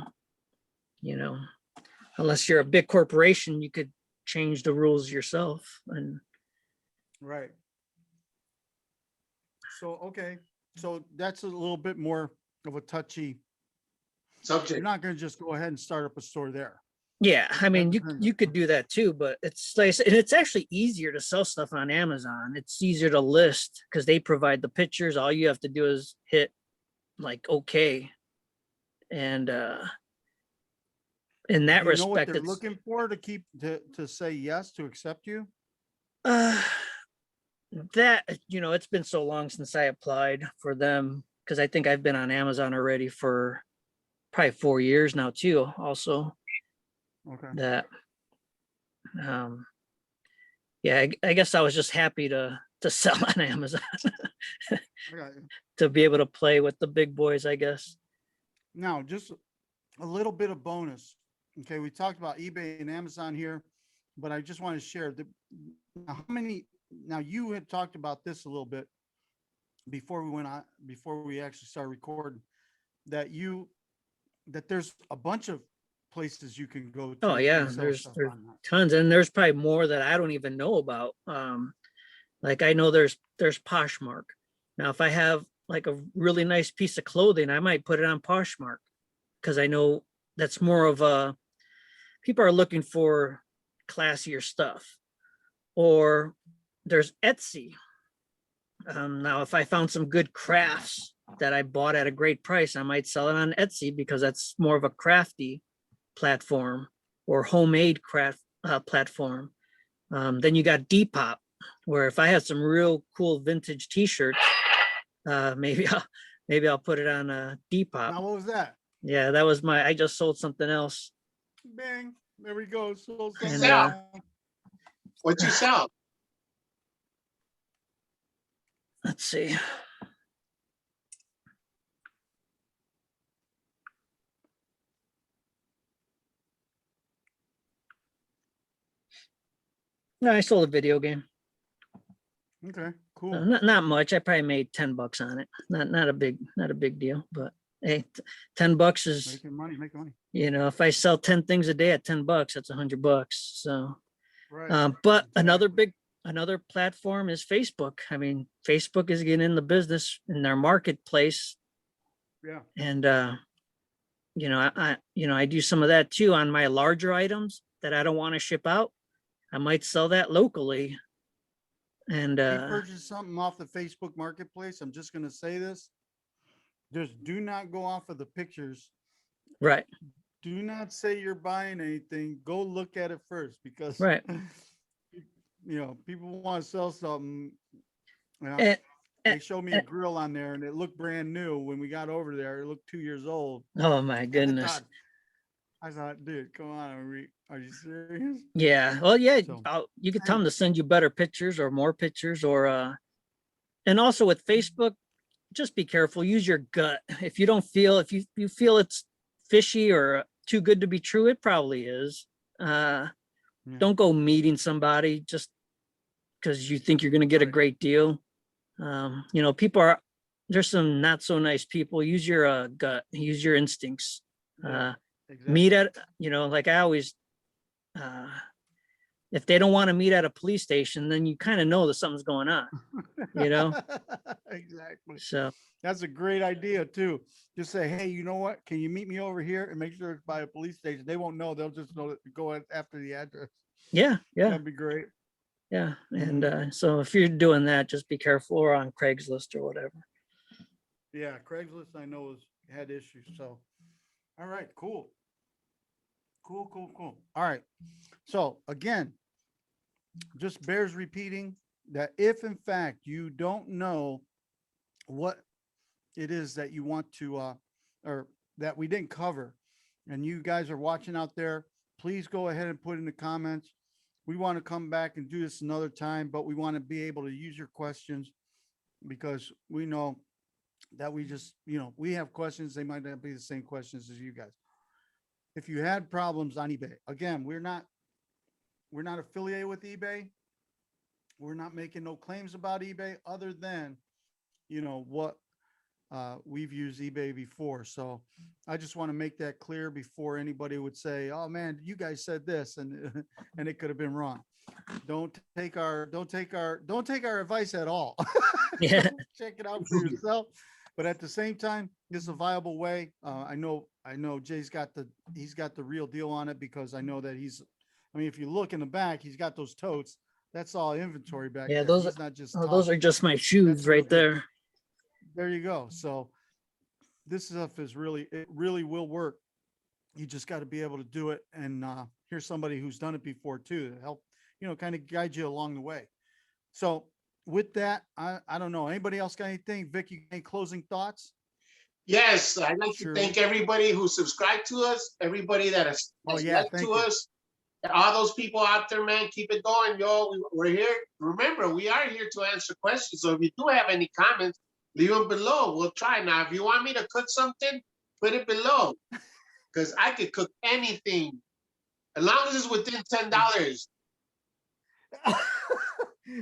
unless you're a big corporation, you could change the rules yourself. And Right. So, okay. So that's a little bit more of a touchy Subject. You're not going to just go ahead and start up a store there. yeah, I mean, you could do that too, but it's like, and it's actually easier to sell stuff on Amazon. It's easier to list because they provide the pictures. All you have to do is hit like okay, and in that Do you know what respect, they're it's looking for to say yes, to accept you? that it's been so long since I applied for them, because I think I've been on Amazon already for probably 4 years now too. Also, Okay. that yeah, I guess I was just happy to sell on Amazon I got you. to be able to play with the big boys, I guess. Now, just a little bit of bonus. Okay, we talked about eBay and Amazon here, but I just want to share now you had talked about this a little bit before we actually started recording, that there's a bunch of places you can go to. Oh yeah, and sell there's stuff on that. tons, and there's probably more that I don't even know about. Like I know there's Poshmark. Now, if I have like a really nice piece of clothing, I might put it on Poshmark, because I know that's more of a, people are looking for classier stuff. Or there's Etsy. Now, if I found some good crafts that I bought at a great price, I might sell it on Etsy, because that's more of a crafty platform or homemade craft platform. Then you got Depop, where if I have some real cool vintage t-shirts, maybe I'll put it on Depop. Now, what was that? Yeah, that was I just sold something else. Bang. There we go. Sold And, something. What you sell? Let's see. No, I sold a video game. Okay, cool. Not much. I probably made $10 on it. Not a big deal, but hey, $10 is, Making money. if I sell 10 things a day at $10, that's $100. So, Right. but another platform is Facebook. I mean, Facebook is getting in the business in their marketplace. Yeah. And I do some of that too on my larger items that I don't want to ship out. I might sell that locally. And If you purchase something off the Facebook marketplace, I'm just going to say this. Just do not go off of the pictures. right. do not say you're buying anything. Go look at it first, because Right. people want to sell something. And, They showed me a grill on there and it looked brand new. When we got over there, it looked 2 years old. oh my goodness. I thought, dude, come on, are you serious? Yeah. Well, yeah, So, you could tell them to send you better pictures or more pictures, or and also with Facebook, just be careful. Use your gut. If you don't feel, if you feel it's fishy or too good to be true, it probably is. yeah. Don't go meeting somebody just because you think you're going to get a great deal. People there's some not so nice people. Use your gut, use your instincts. Yeah, Meet at, like I always, if they don't want to meet at a police station, then you kind of know that something's going on, Exactly. So that's a great idea too. Just say, hey, you know what? Can you meet me over here, and make sure it's by a police station? They won't know. They'll just know to go after the address. yeah. That'd be great. Yeah. And so if you're doing that, just be careful, or on Craigslist or whatever. Yeah, Craigslist I know had issues. So, all right, cool. Cool. All right. So again, just bears repeating that if in fact you don't know what it is that you want to or that we didn't cover, and you guys are watching out there, please go ahead and put in the comments. We want to come back and do this another time, but we want to be able to use your questions, because we know that we just, we have questions. They might not be the same questions as you guys. If you had problems on eBay, again, we're not affiliated with eBay. We're not making no claims about eBay other than, what we've used eBay before. So I just want to make that clear before anybody would say, oh man, you guys said this, and and it could have been wrong. Don't take our advice at all. Yeah. Check it out for yourself. But at the same time, it's a viable way. I know Jay's got the real deal on it, because I know that if you look in the back, he's got those totes. That's all inventory back Yeah, there. those He's not just those are just my shoes right there. There you go. So this stuff it really will work. You just got to be able to do it. And here's somebody who's done it before too, to help, kind of guide you along the way. So with that, I don't know. Anybody else got anything? Vic, you got any closing thoughts? Yes, I'd like to thank everybody who subscribed to us, everybody that has liked to us. All those people out there, man, keep it going, yo. We're here. Remember, we are here to answer questions. So if you do have any comments, leave them below. We'll try. Now, if you want me to cook something, put it below, because I could cook anything as long as it's within $10.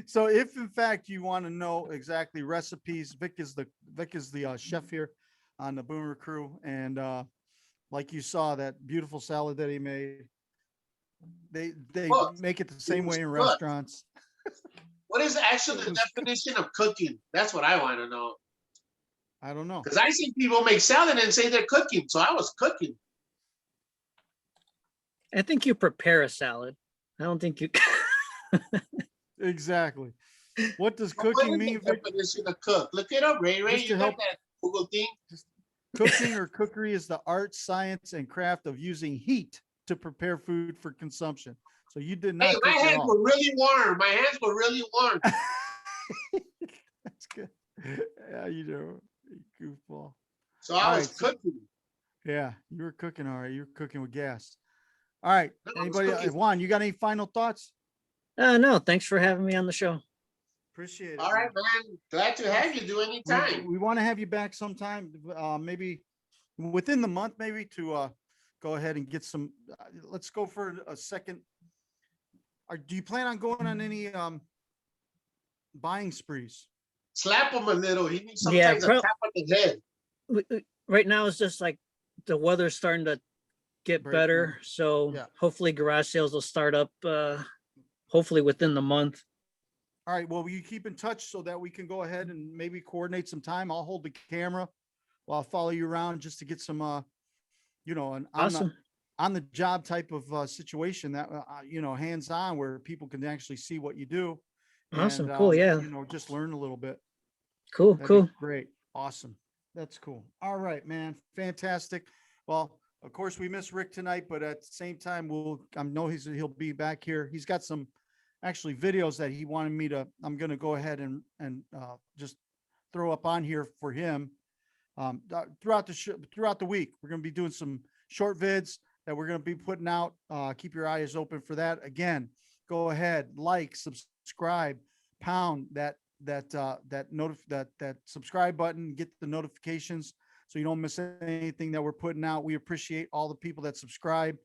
So if in fact you want to know exactly recipes, Vic is the chef here on the Boomer Crew, and like you saw that beautiful salad that he made. They make it the same way in restaurants. What is actually the definition of cooking? That's what I want to know. I don't know. Because I see people make salad and say they're cooking. So I was cooking. I think you prepare a salad. I don't think you. Exactly. What does cooking mean? Definition of cook. Look it up, Ray. You got that Google thing? Cooking or cookery is the art, science, and craft of using heat to prepare food for consumption. So you did not. Hey, my hands were really warm. My hands were really warm. That's good. Yeah, you know, goofball. So I was cooking. Yeah, you were cooking. All right, you were cooking with gas. All right. Anybody? Juan, you got any final thoughts? No, thanks for having me on the show. Appreciate it. All right, man. Glad to have you. Do anytime. We want to have you back sometime. Maybe within the month, maybe to go ahead and get some. Let's go for a second. Do you plan on going on any buying sprees? Slap him a little. He needs sometimes a tap on the head. Right now, it's just like the weather's starting to get better. So hopefully garage sales will start up hopefully within the month. All right. Well, will you keep in touch so that we can go ahead and maybe coordinate some time? I'll hold the camera while I'll follow you around just to get some, you know, an awesome on the job type of situation that, you know, hands on where people can actually see what you do. Awesome. And, cool. Yeah. You know, just learn a little bit. Cool. That'd cool. Great. Awesome. That's cool. All right, man. Fantastic. Well, Of course, we miss Rick tonight, but at the same time, I know he'll be back here. He's got some actually videos that he wanted me to, I'm going to go ahead and just throw up on here for him. Throughout the week, we're going to be doing some short vids that we're going to be putting out. Keep your eyes open for that. Again, go ahead, like, subscribe, pound that subscribe button, get the notifications so you don't miss anything that we're putting out. We appreciate all the people that subscribe.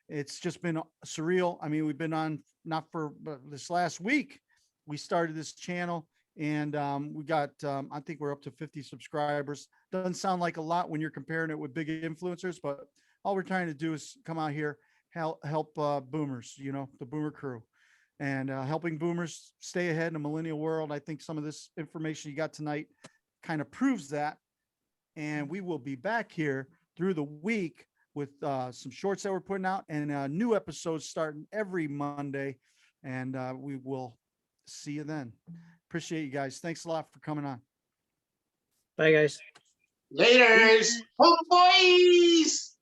It's just been surreal. I mean, we've been on but this last week, we started this channel, and we got, I think we're up to 50 subscribers. Doesn't sound like a lot when you're comparing it with big influencers, but all we're trying to do is come out here, help boomers, the boomer crew, and helping boomers stay ahead in the millennial world. I think some of this information you got tonight kind of proves that. And we will be back here through the week with some shorts that we're putting out, and new episodes starting every Monday. And we will see you then. Appreciate you guys. Thanks a lot for coming on. Bye, guys. Laters. Oh, boys.